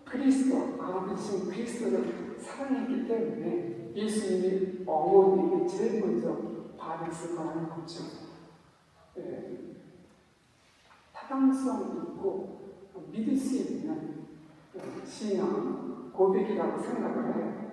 그리스도, 아버지신 그리스도를 사랑했기 때문에 예수님이 어머니에게 제일 먼저 발했을 거라는 거죠. 타당성 있고 믿을 수 있는 신앙, 고백이라고 생각을 해요.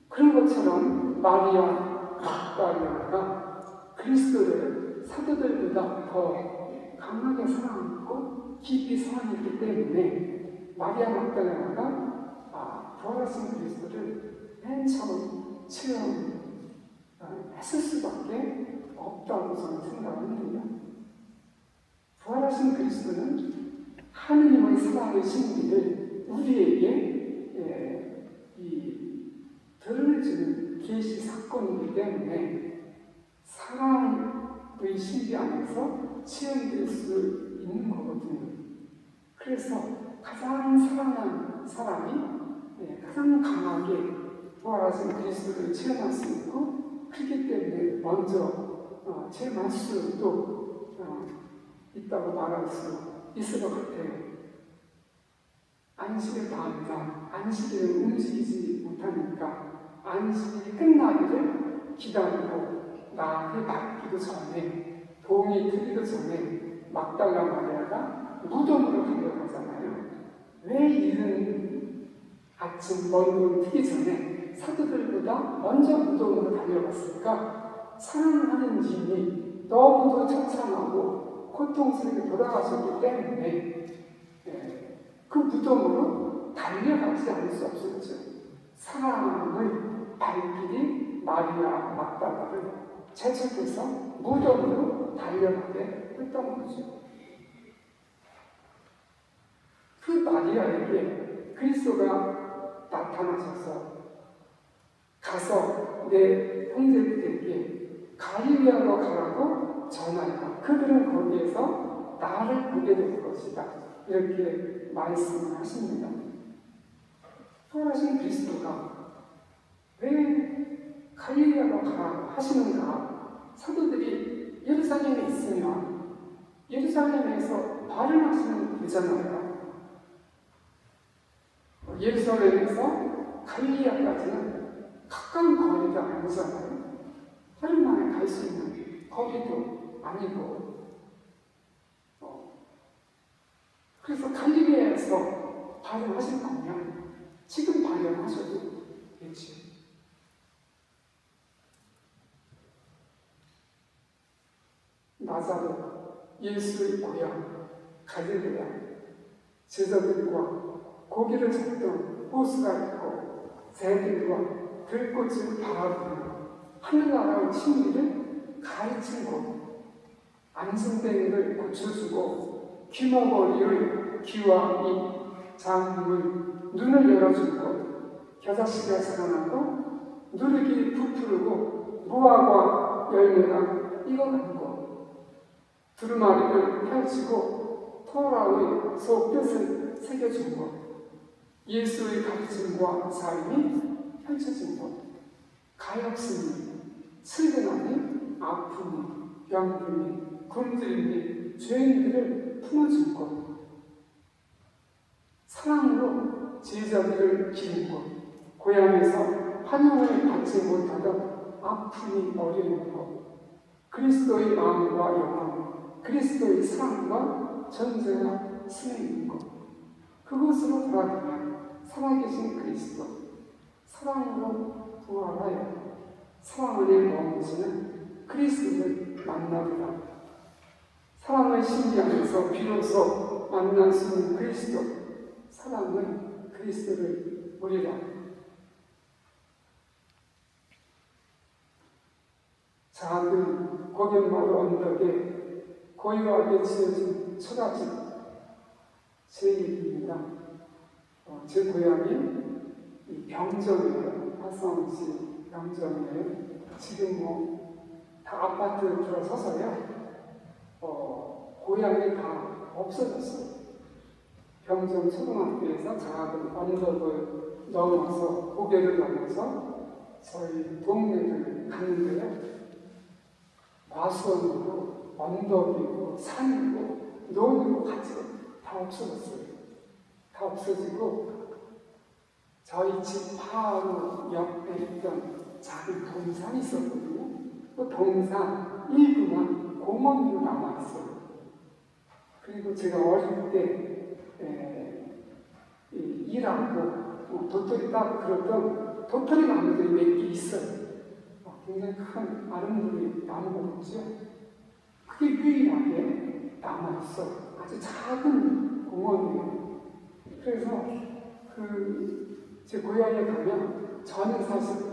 그런 것처럼 마리아 막달레나가 그리스도를 사도들보다 더 강하게 사랑하고 깊이 사랑했기 때문에 마리아 막달레나가 부활하신 그리스도를 맨 처음 체험했을 수밖에 없다고 저는 생각합니다. 부활하신 그리스도는 하느님의 사랑의 신비를 우리에게 들어주는 계시 사건이기 때문에 사랑의 신비 안에서 체험될 수 있는 거거든요. 그래서 가장 사랑하는 사람이 가장 강하게 부활하신 그리스도를 체험할 수 있고 그렇기 때문에 먼저 체험할 수도 있다고 말할 수 있을 것 같아요. 안식일 다음날 안식일을 움직이지 못하니까 안식일이 끝나기를 기다리고 나를 맡기도 전에 동이 들기도 전에 막달라 마리아가 무덤으로 달려가잖아요. 왜 이른 아침 먼 눈 뜨기 전에 사도들보다 먼저 무덤으로 달려갔을까? 사랑하는 주님이 너무도 처참하고 고통스럽게 돌아가셨기 때문에 그 무덤으로 달려가지 않을 수 없었죠. 사랑의 발길이 마리아 막달라를 재촉해서 무덤으로 달려가게 했던 거죠. 그 마리아에게 그리스도가 나타나셔서 가서 내 형제들에게 갈릴리아로 가라고 전하라. 그들은 거기에서 나를 보게 될 것이다. 이렇게 말씀을 하십니다. 부활하신 그리스도가 왜 갈릴리아로 가라고 하시는가? 사도들이 예루살렘에 있으면 예루살렘에서 발언하시면 되잖아요. 예루살렘에서 갈릴리아까지는 가까운 거리가 아니잖아요. 하루 만에 갈 수 있는 거리도 아니고. 그래서 갈릴리아에서 발언하실 거면 지금 발언하셔도 되지. 나사렛, 예수의 고향 갈릴리아, 제자들과 고기를 잡던 호수가 있고 새들과 들꽃을 바라보며 하늘나라의 진리를 가르친 곳, 안승뱅이를 고쳐주고 귀머거리의 귀와 입, 장문을 눈을 열어준 곳, 겨자씨가 자라나고 누룩이 부풀고 무화과 열매가 익어간 곳, 두루마리를 펼치고 토라의 속뜻을 새겨준 곳, 예수의 가르침과 삶이 펼쳐진 곳, 가엾으니, 슬근하니, 아픔이, 병들이, 굶주림이, 죄인들을 품어준 곳, 사랑으로 제자들을 기른 곳, 고향에서 환영을 받지 못하던 아픔이 어려운 곳, 그리스도의 마음과 영혼, 그리스도의 사랑과 전제가 스며 있는 곳, 그곳으로 돌아가면 살아계신 그리스도, 사랑으로 부활하여 사랑 안에 머무시는 그리스도를 만나리라. 사랑의 신비 안에서 비로소 만날 수 있는 그리스도, 사랑의 그리스도를 보리라. 작은 고갯마루 언덕에 고요하게 지어진 초가집, 제 얘기입니다. 제 고향이 병정이에요. 화성시 병정이에요. 지금 다 아파트 들어서서요. 고향이 다 없어졌어요. 병정 초등학교에서 작은 언덕을 넘어서 고개를 넘어서 저희 동네를 갔는데요. 과수원이고 언덕이고 산이고 논이고 같이 다 없어졌어요. 다 없어지고 저희 집 바로 옆에 있던 작은 동산이 있었거든요. 그 동산 일부만 공원으로 남아있어요. 그리고 제가 어릴 때 일하고 도토리 따고 그러던 도토리 나무들이 몇 개 있어요. 굉장히 큰 아름드리 나무가 있죠. 그게 유일하게 남아있어요. 아주 작은 공원이에요. 그래서 제 고향에 가면 저는 사실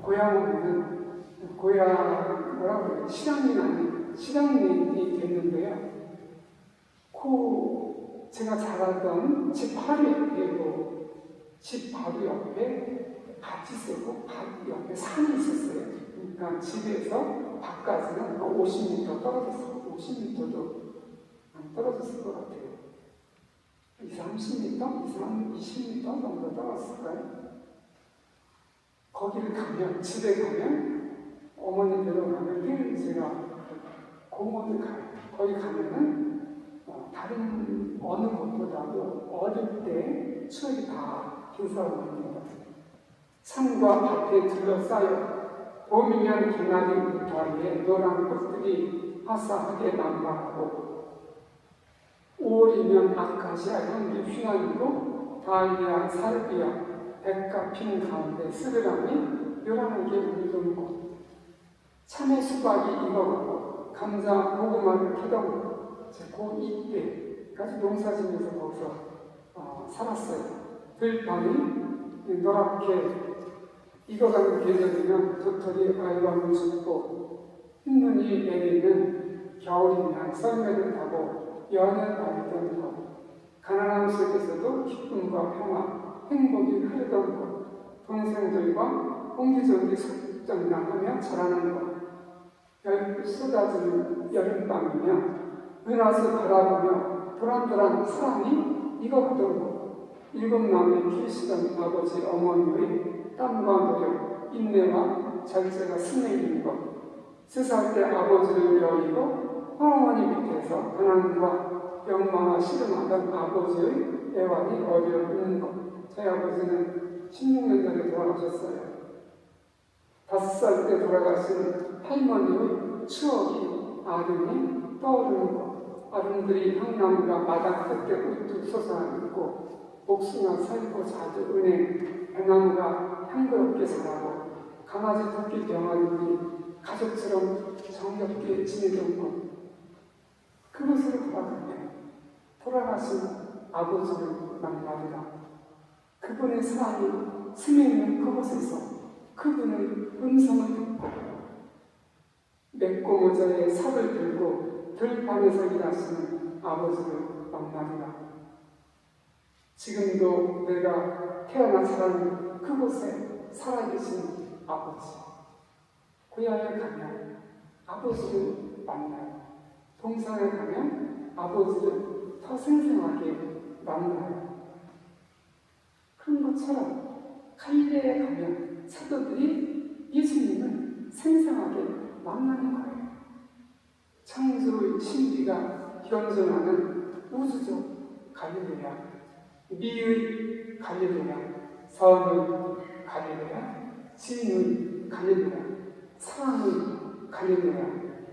고향은 고향 뭐라고 그래요? 실향민이 됐는데요. 제가 자라던 집 바로 옆에 집 바로 옆에 밭이 있었고 밭 옆에 산이 있었어요. 그러니까 집에서 밭까지는 50m 떨어졌어요. 50m도 안 떨어졌을 것 같아요. 30m? 20m 정도 떨어졌을까요? 거기를 가면, 집에 가면, 어머니들로 가면 늘 제가 공원을 가요. 거기 가면은 다른 어느 곳보다도 어릴 때 추억이 다 빈살합니다. 산과 밭에 둘러싸여 봄이면 개나리 잎 사이에 노란 꽃들이 화사하게 남발하고 5월이면 아카시아 연기 휘날리고 다이아 살비아 백가 핀 가운데 스르람이 요란하게 울던 곳 참외 수박이 익어가고 감자 고구마를 캐던 곳 고 이때까지 농사지면서 거기서 살았어요. 들밤이 노랗게 익어가는 계절이면 도토리 알밤을 줍고 흰눈이 내리는 겨울이면 썰매를 타고 연을 바르던 곳 가난함 속에서도 기쁨과 평화, 행복이 흐르던 곳 동생들과 옹기종기 속정나하며 자라는 곳 열불 쏟아지는 여름밤이면 은하수 바라보며 도란도란 사랑이 익어가던 곳 일곱 남에 키우시던 아버지 어머니의 땀과 노력, 인내와 절제가 스며 있는 것 3살 때 아버지를 여의고 할머니 밑에서 가난과 욕망과 씨름하던 아버지의 애완이 어려 있는 것 저희 아버지는 16년 전에 돌아가셨어요. 5살 때 돌아가신 할머니의 추억이 아름이 떠오르는 것 아름들이 향나무가 마당 끝에 우뚝 솟아있고 복숭아 살고 자주 은행 배나무가 향그럽게 자라고 강아지 토끼 병아리들이 가족처럼 정겹게 지내던 곳 그곳으로 돌아가면 돌아가신 아버지를 만나리라. 그분의 사랑이 스며있는 그곳에서 그분의 음성을 듣고 맺고 모자에 삽을 들고 들판에서 일하시는 아버지를 만나리라. 지금도 내가 태어나 자라는 그곳에 살아계신 아버지 고향에 가면 아버지를 만나요. 동산에 가면 아버지를 더 생생하게 만나요. 그런 것처럼 갈릴레에 가면 사도들이 예수님을 생생하게 만나는 거예요. 창조의 신비가 현존하는 우주적 갈릴레아, 미의 갈릴레아, 선의 갈릴레아, 진의 갈릴레아, 사랑의 갈릴레아,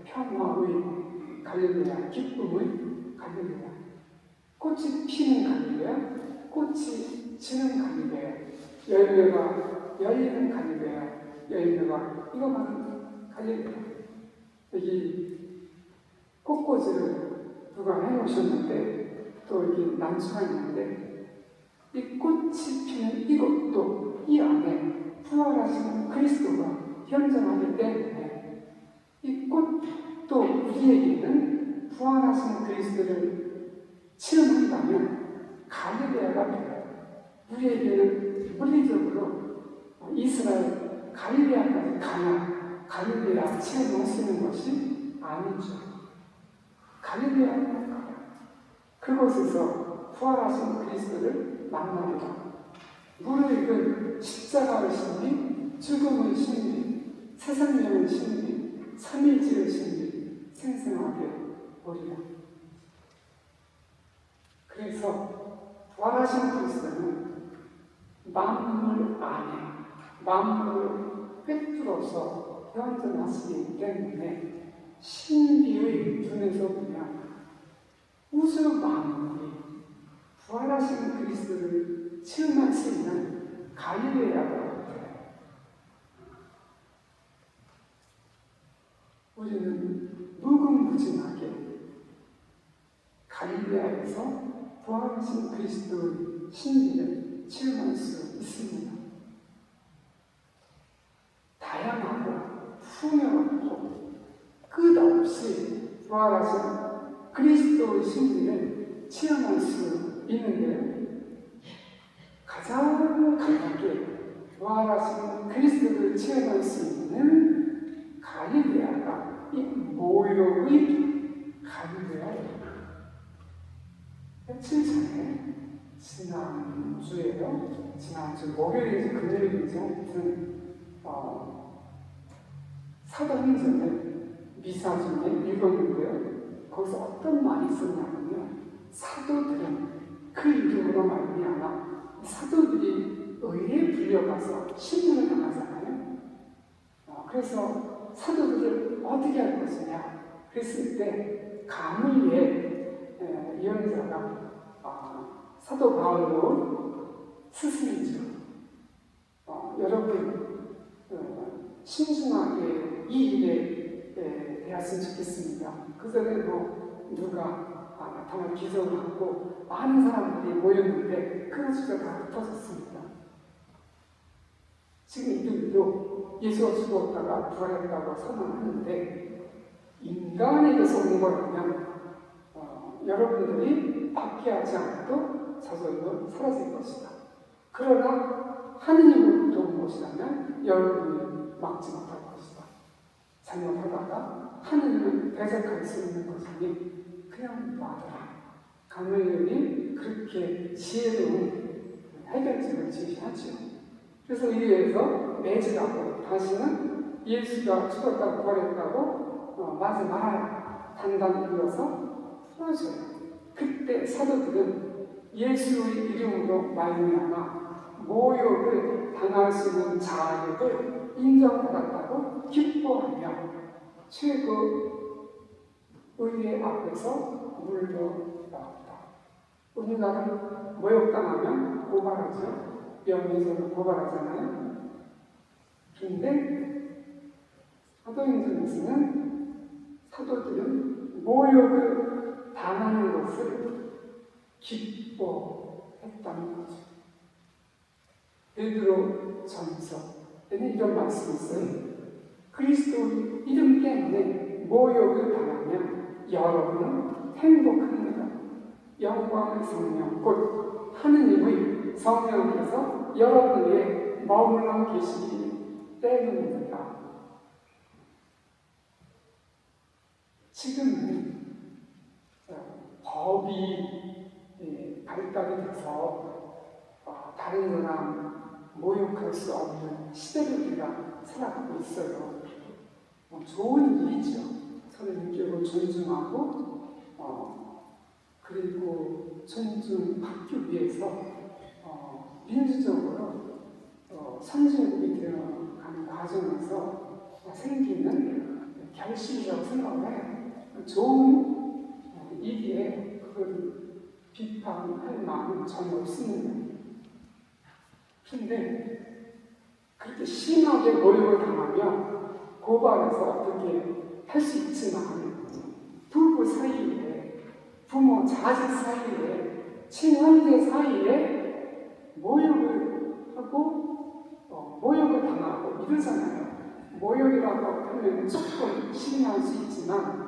평화의 갈릴레아, 기쁨의 갈릴레아, 꽃이 피는 갈릴레아, 꽃이 지는 갈릴레아, 열매가 열리는 갈릴레아, 열매가 익어가는 갈릴레아. 여기 꽃꽂이를 누가 해놓으셨는데 또 여기 난초가 있는데 이 꽃이 피는 이것도 이 안에 부활하신 그리스도가 현존하기 때문에 이 꽃도 우리에게는 부활하신 그리스도를 체험한다면 갈릴레아가 돼요. 우리에게는 물리적으로 이스라엘 갈릴레아까지 가야 갈릴레아 체험할 수 있는 것이 아니죠. 갈릴레아로 가요. 그곳에서 부활하신 그리스도를 만나리라. 무르익은 십자가의 신비, 죽음의 신비, 새생명의 신비, 삼일체의 신비 생생하게 보리라. 그래서 부활하신 그리스도는 만물 안에 만물을 꿰뚫어서 현존하시기 때문에 신비의 눈에서 보면 우주 만물이 부활하신 그리스도를 체험할 수 있는 갈릴레아가 돼요. 우리는 무궁무진하게 갈릴레아에서 부활하신 그리스도의 신비를 체험할 수 있습니다. 다양하고 풍요롭고 끝없이 부활하신 그리스도의 신비를 체험할 수 있는데 가장 강하게 부활하신 그리스도를 체험할 수 있는 갈릴레아가 이 모욕의 갈릴레아예요. 며칠 전에 지난주 목요일인지 금요일인지 하여튼 사도행전을 미사 중에 읽었는데요. 거기서 어떤 말이 있었냐면요. 사도들은 그 이름으로 말미암아 사도들이 의에 불려가서 신문을 당하잖아요. 그래서 사도들을 어떻게 할 것이냐. 그랬을 때 가물리에 예언자가 사도 바울로 스승이죠. 여러분 신중하게 이 일에 대했으면 좋겠습니다. 그 전에 누가 나타나 기적을 하고 많은 사람들이 모였는데 그 수가 다 흩어졌습니다. 지금 이들도 예수가 죽었다가 부활했다고 선언하는데 인간에게서 온 거라면 여러분들이 박해하지 않아도 저절로 사라질 것이다. 그러나 하느님으로부터 온 것이라면 여러분이 막지 못할 것이다. 잘못하다가 하느님은 대적할 수 있는 것이니 그냥 놔둬라. 가물련이 그렇게 지혜로운 해결책을 제시하죠. 그래서 이에서 매질하고 다시는 예수가 죽었다고 부활했다고 말하지 말아야 단단히 일어서 풀어줘요. 그때 사도들은 예수의 이름으로 말미암아 모욕을 당할 수 있는 자격을 인정받았다고 기뻐하며 최고 의회 앞에서 물러나왔다. 우리나라는 모욕당하면 고발하죠. 명예훼손을 고발하잖아요. 그런데 사도행전에서는 사도들은 모욕을 당하는 것을 기뻐했다는 거죠. 베드로 전서에는 이런 말씀이 있어요. 그리스도의 이름 때문에 모욕을 당하면 여러분은 행복합니다. 영광의 성령 곧 하느님의 성령께서 여러분 위에 머물러 계시기 때문입니다. 지금은 법이 발달이 돼서 다른 사람 모욕할 수 없는 시대를 우리가 살아가고 있어요. 좋은 일이죠. 서로 인격을 존중하고 그리고 존중받기 위해서 민주적으로 선진국이 되어가는 과정에서 생기는 결실이라고 생각을 해요. 좋은 일이에 그걸 비판할 마음은 전혀 없습니다. 그런데 그렇게 심하게 모욕을 당하면 고발해서 어떻게 할 수 있지만 부부 사이에 부모 자식 사이에 친형제 사이에 모욕을 하고 모욕을 당하고 이러잖아요. 모욕이라고 하면 조금 심할 수 있지만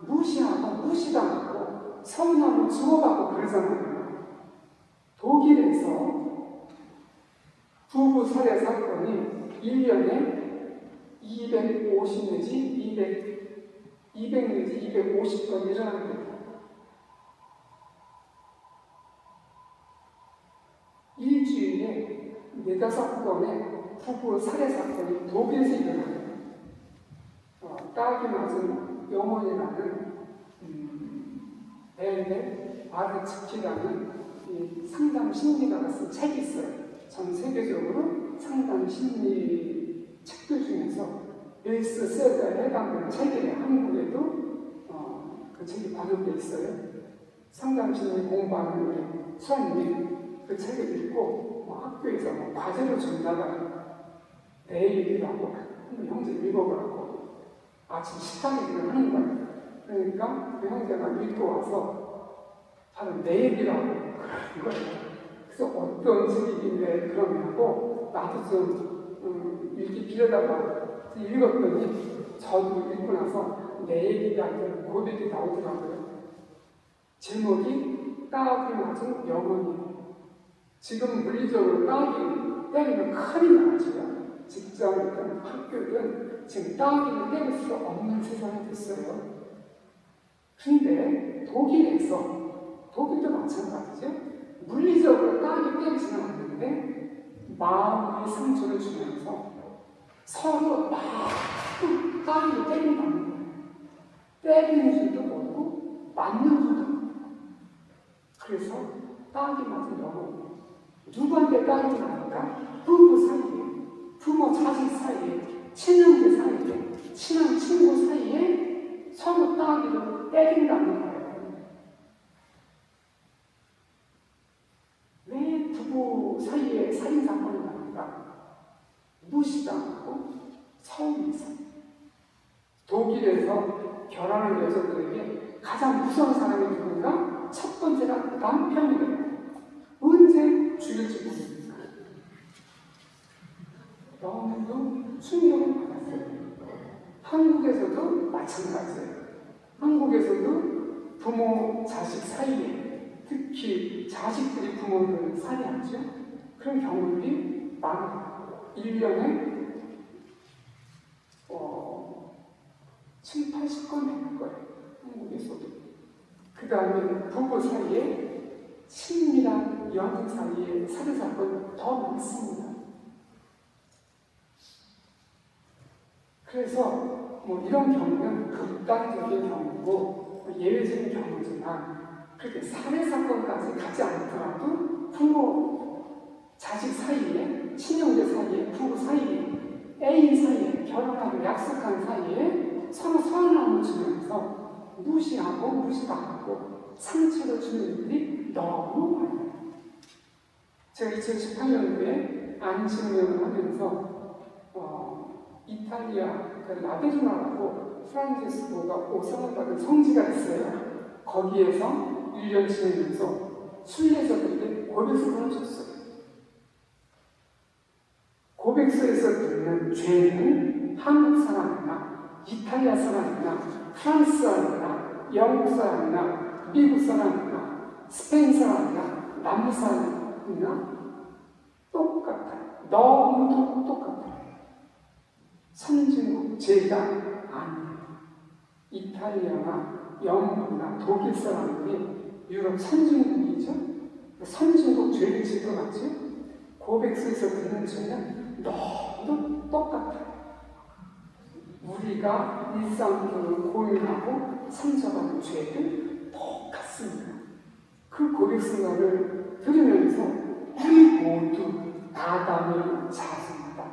무시하고 무시당하고 서운하고 주고받고 그러잖아요. 독일에서 부부 살해 사건이 1년에 250 내지 200 내지 250건 일어납니다. 일주일에 4-5건의 부부 살해 사건이 독일에서 일어납니다. 딸이 맞은 영혼이라는 벨벨 아르츠키라는 상담 심리가가 쓴 책이 있어요. 전 세계적으로 상담 심리 책들 중에서 베스트셀러에 해당되는 책이에요. 한국에도 그 책이 반영되어 있어요. 상담 심리 공부하는 우리 수학님이 그 책을 읽고 학교에서 과제로 준다가 내일이라고 형제 읽어보라고 아침 식당 얘기를 하는 거예요. 그러니까 그 형제가 읽고 와서 바로 내일이라고 그러는 거예요. 그래서 어떤 책이길래 그러냐고 나도 좀 읽기 빌려달라고 읽었더니 저도 읽고 나서 내일이라는 고백이 나오더라고요. 제목이 따귀 맞은 영혼이에요. 지금 물리적으로 따귀 때리면 큰일 나죠. 직장이든 학교든 지금 따귀를 때릴 수 없는 세상이 됐어요. 근데 독일도 마찬가지죠. 물리적으로 따귀 때리지는 않는데 마음의 상처를 주면서 서로 막 따귀를 때린다는 거예요. 때리는 줄도 모르고 맞는 줄도 모르고. 그래서 따귀 맞은 영혼. 누구한테 따귀를 나니까 부부 사이에, 부모 자식 사이에, 친형제 사이에, 친한 친구 사이에 서로 따귀를 부부 사이에 살인사건이 납니다. 무시당하고 서울에서 독일에서 결혼한 여자들에게 가장 무서운 사람이 누군가? 첫 번째가 남편이래요. 언제 죽일지 모릅니다. 너무도 충격을 받았어요. 한국에서도 마찬가지예요. 한국에서도 부모, 자식 사이에 특히 자식들이 부모를 살해하죠. 그런 경우들이 많아요. 1년에 7, 80건 되는 거예요. 한국에서도. 그 다음에 부부 사이에 친밀한 연인 사이에 살해사건이 더 많습니다. 그래서 이런 경우는 극단적인 경우고 예외적인 경우지만 그렇게 살해사건까지 가지 않더라도 부모, 자식 사이에, 친형제 사이에, 부부 사이에, 애인 사이에, 결혼하고 약속한 사이에 서로 서운함을 주면서 무시하고 무시당하고 상처를 주는 일이 너무 많아요. 제가 2018년도에 안식년을 하면서 이탈리아 라베르나라고 프란체스코가 오상을 받은 성지가 있어요. 거기에서 1년 지내면서 순례자들에게 고백서를 줬어요. 고백서에서 듣는 죄는 한국 사람이나 이탈리아 사람이나 프랑스 사람이나 영국 사람이나 미국 사람이나 스페인 사람이나 남미 사람이나 똑같아요. 너무도 똑같아요. 선진국 죄가 아니에요. 이탈리아나 영국이나 독일 사람들이 유럽 선진국이죠. 선진국 죄를 지도하죠. 고백서에서 듣는 죄는 너무 똑같아요. 우리가 일상적으로 고민하고 상처받는 죄들 똑같습니다. 그 고백서를 들으면서 우리 모두 아담의 자손이다.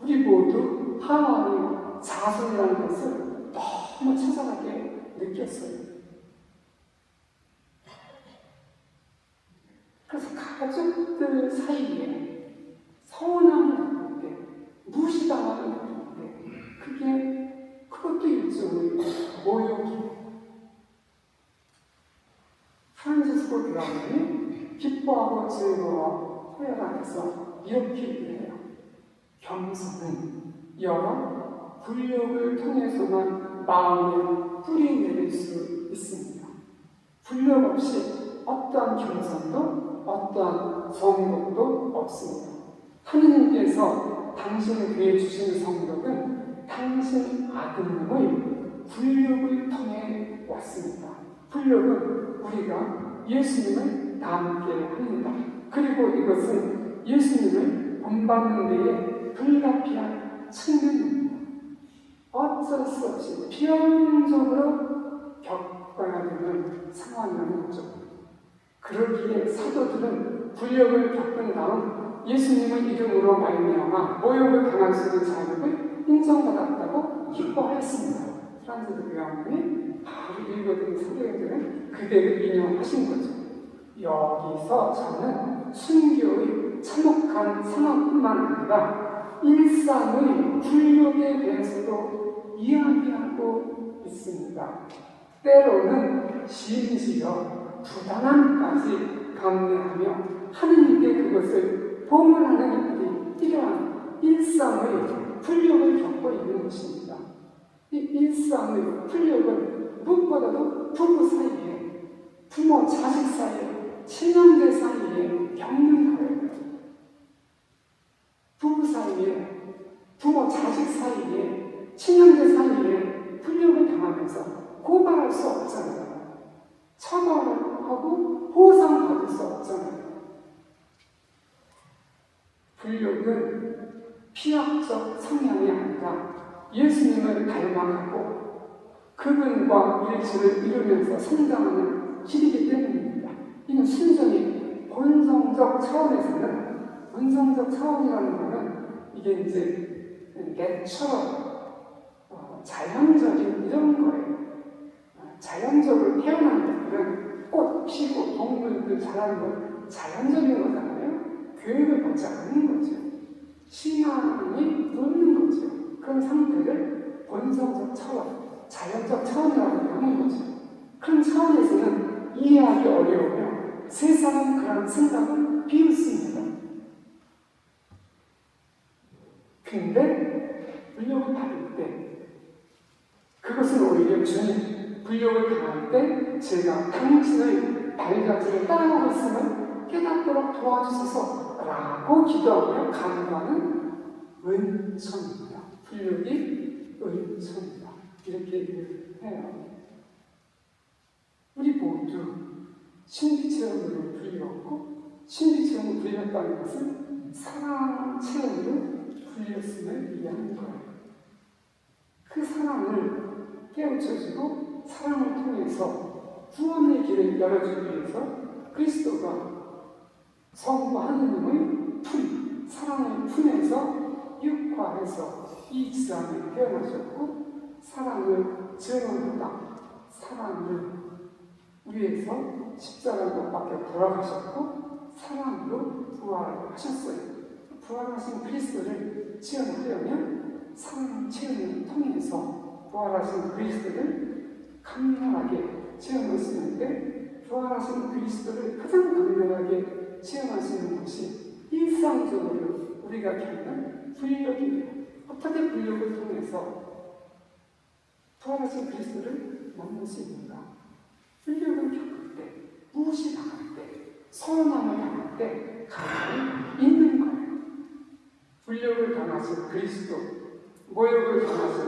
우리 모두 하나님의 자손이라는 것을 너무 처절하게 느꼈어요. 그래서 가족들 사이에 서운함을 느낄 때, 무시당함을 느낄 때, 그것도 일종의 모욕이에요. 프란체스코 교황이 기뻐하고 즐거워 회열 안에서 이렇게 얘기해요. 겸손은 여러 굴욕을 통해서만 마음에 뿌리 내릴 수 있습니다. 굴욕 없이 어떠한 겸손도 어떠한 성덕도 없습니다. 하느님께서 당신을 위해 주신 성덕은 당신 아드님의 굴욕을 통해 왔습니다. 굴욕은 우리가 예수님을 닮게 합니다. 그리고 이것은 예수님을 본받는 데에 불가피한 측면입니다. 어쩔 수 없이 필연적으로 겪어야 되는 상황이라는 거죠. 그러기에 사도들은 굴욕을 겪은 다음 예수님의 이름으로 말미암아 모욕을 당할 수 있는 자격을 인정받았다고 기뻐하였습니다. 프란체스코 교황님이 바로 읽어드린 사도행전은 그대를 인용하신 거죠. 여기서 저는 순교의 참혹한 상황뿐만 아니라 일상의 굴욕에 대해서도 이야기하고 있습니다. 때로는 심지어 부당함까지 감내하며 하느님께 그것을 봉헌하는 일이 이러한 일상의 굴욕을 겪고 있는 것입니다. 이 일상의 굴욕은 무엇보다도 부부 사이에, 부모, 자식 사이에, 친형제 사이에 겪는 거예요. 부부 사이에, 부모, 자식 사이에, 친형제 사이에 굴욕을 당하면서 고발할 수 없잖아요. 처벌을 하고 보상받을 수 없잖아요. 굴욕은 피학적 성향이 아니라 예수님을 닮아가고 그분과 일치를 이루면서 성장하는 길이기 때문입니다. 이는 순전히 본성적 차원에서는, 본성적 차원이라는 것은 이게 이제 내처럼 자연적인 이런 거예요. 자연적으로 태어난 것들은 꽃 피고 동물들 자라는 건 자연적인 거잖아요. 교육을 받지 않는 거죠. 신앙이 없는 거죠. 그런 상태를 본성적 차원, 자연적 차원이라고 하는 거죠. 그런 차원에서는 이해하기 어려우며 세상은 그런 생각을 비웃습니다. 근데 불력을 받을 때 그것은 오히려 주님, 불력을 당할 때 제가 당신의 발자취를 따라오고 있음을 깨닫도록 도와주소서 라고 기도하며 간구하는 은총입니다. 불력이 은총입니다. 이렇게 얘기를 해요. 우리 모두 신비체험으로 불렸고, 신비체험으로 불렸다는 것은 사랑 체험으로 불렸음을 이해하는 거예요. 그 사랑을 깨우쳐주고 사랑을 통해서 구원의 길을 열어주기 위해서 그리스도가 성부 하느님의 품, 사랑의 품에서 육화해서 이 지상에 태어나셨고 사랑을 증언하다, 사랑을 위해서 십자가 못 박혀 돌아가셨고 사랑으로 부활하셨어요. 부활하신 그리스도를 체험하려면 사랑의 체험을 통해서 부활하신 그리스도를 강렬하게 체험할 수 있는데, 부활하신 그리스도를 가장 강렬하게 체험할 수 있는 것이 일상적으로 우리가 겪는 불력이에요. 어떻게 불력을 통해서 부활하신 그리스도를 만날 수 있는가? 불력을 겪을 때, 무시당할 때, 서운함을 당할 때 가만히 있는 거예요. 불력을 당하신 그리스도, 모욕을 당하신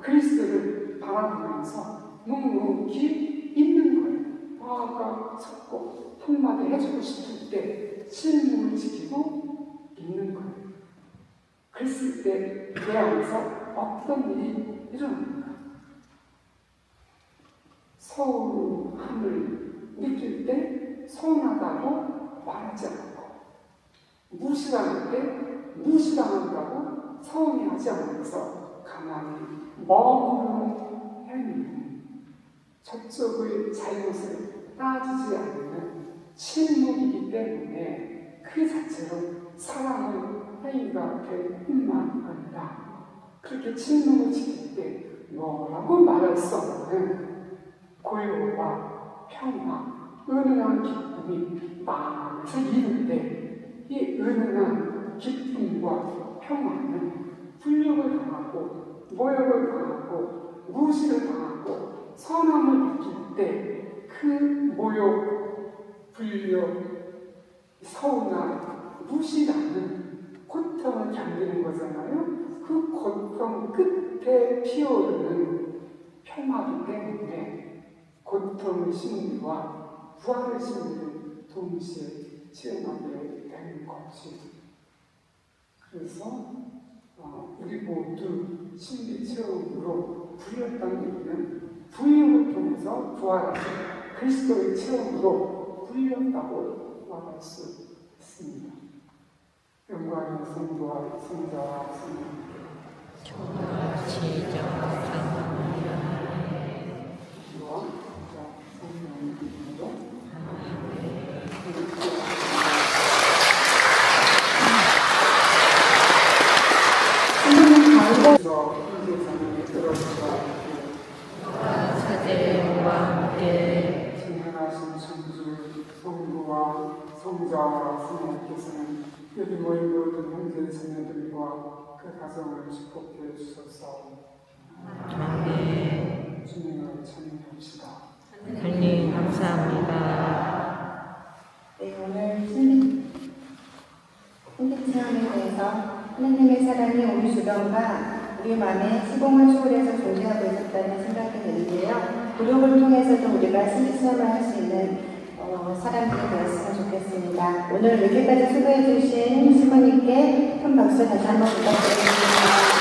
그리스도를 바라보면서 묵묵히 있는 거예요. 화가 섞고 한마디 해주고 싶을 때 침묵을 지키고 있는 거예요. 그랬을 때 내 안에서 어떤 일이 일어납니까? 서운함을 느낄 때 서운하다고 말하지 않고, 무시당할 때 무시당한다고 서운해하지 않으면서 가만히 머무르는 행위, 저쪽의 잘못을 따지지 않는 침묵이기 때문에 그 자체로 사랑의 행위가 될 뿐만 아니라 그렇게 침묵을 지킬 때 뭐라고 말할 수 없는 고요와 평화, 은은한 기쁨이 마음에서 이룰 때 이 은은한 기쁨과 평화는 불력을 당하고 모욕을 당하고 무시를 당하고 선함을 느낄 때 그 모욕, 불력, 서운함, 무시라는 고통을 견디는 거잖아요. 그 고통 끝에 피어오르는 평화기 때문에 고통의 심리와 부활의 심리를 동시에 체험하게 되는 거지. 그래서 우리 모두 신비 체험으로 불렸다는 얘기는 부유를 통해서 부활하신 그리스도의 체험으로 불렸다고 말할 수 있습니다. 영광의 성부와 성자와 성령께 교가 지정하옵나이다. 이와 성령의 이름으로 사제와 함께 진행하신 천주 성부와 성자와 성령께서는 여기 모인 모든 형제 자매들과 그 가정을 축복해 주소서. 아멘. 주님을 찬양합시다. 하나님 감사합니다. 네, 오늘 신비 체험에 대해서 하나님의 사랑이 우리 주변과 우리 마음에 시공을 초월해서 존재하고 있었다는 생각이 드는데요. 노력을 통해서도 우리가 신비 체험을 할 수 있는 사람들이 되었으면 좋겠습니다. 오늘 여기까지 수고해 주신 시모님께 큰 박수 다시 한번 부탁드립니다.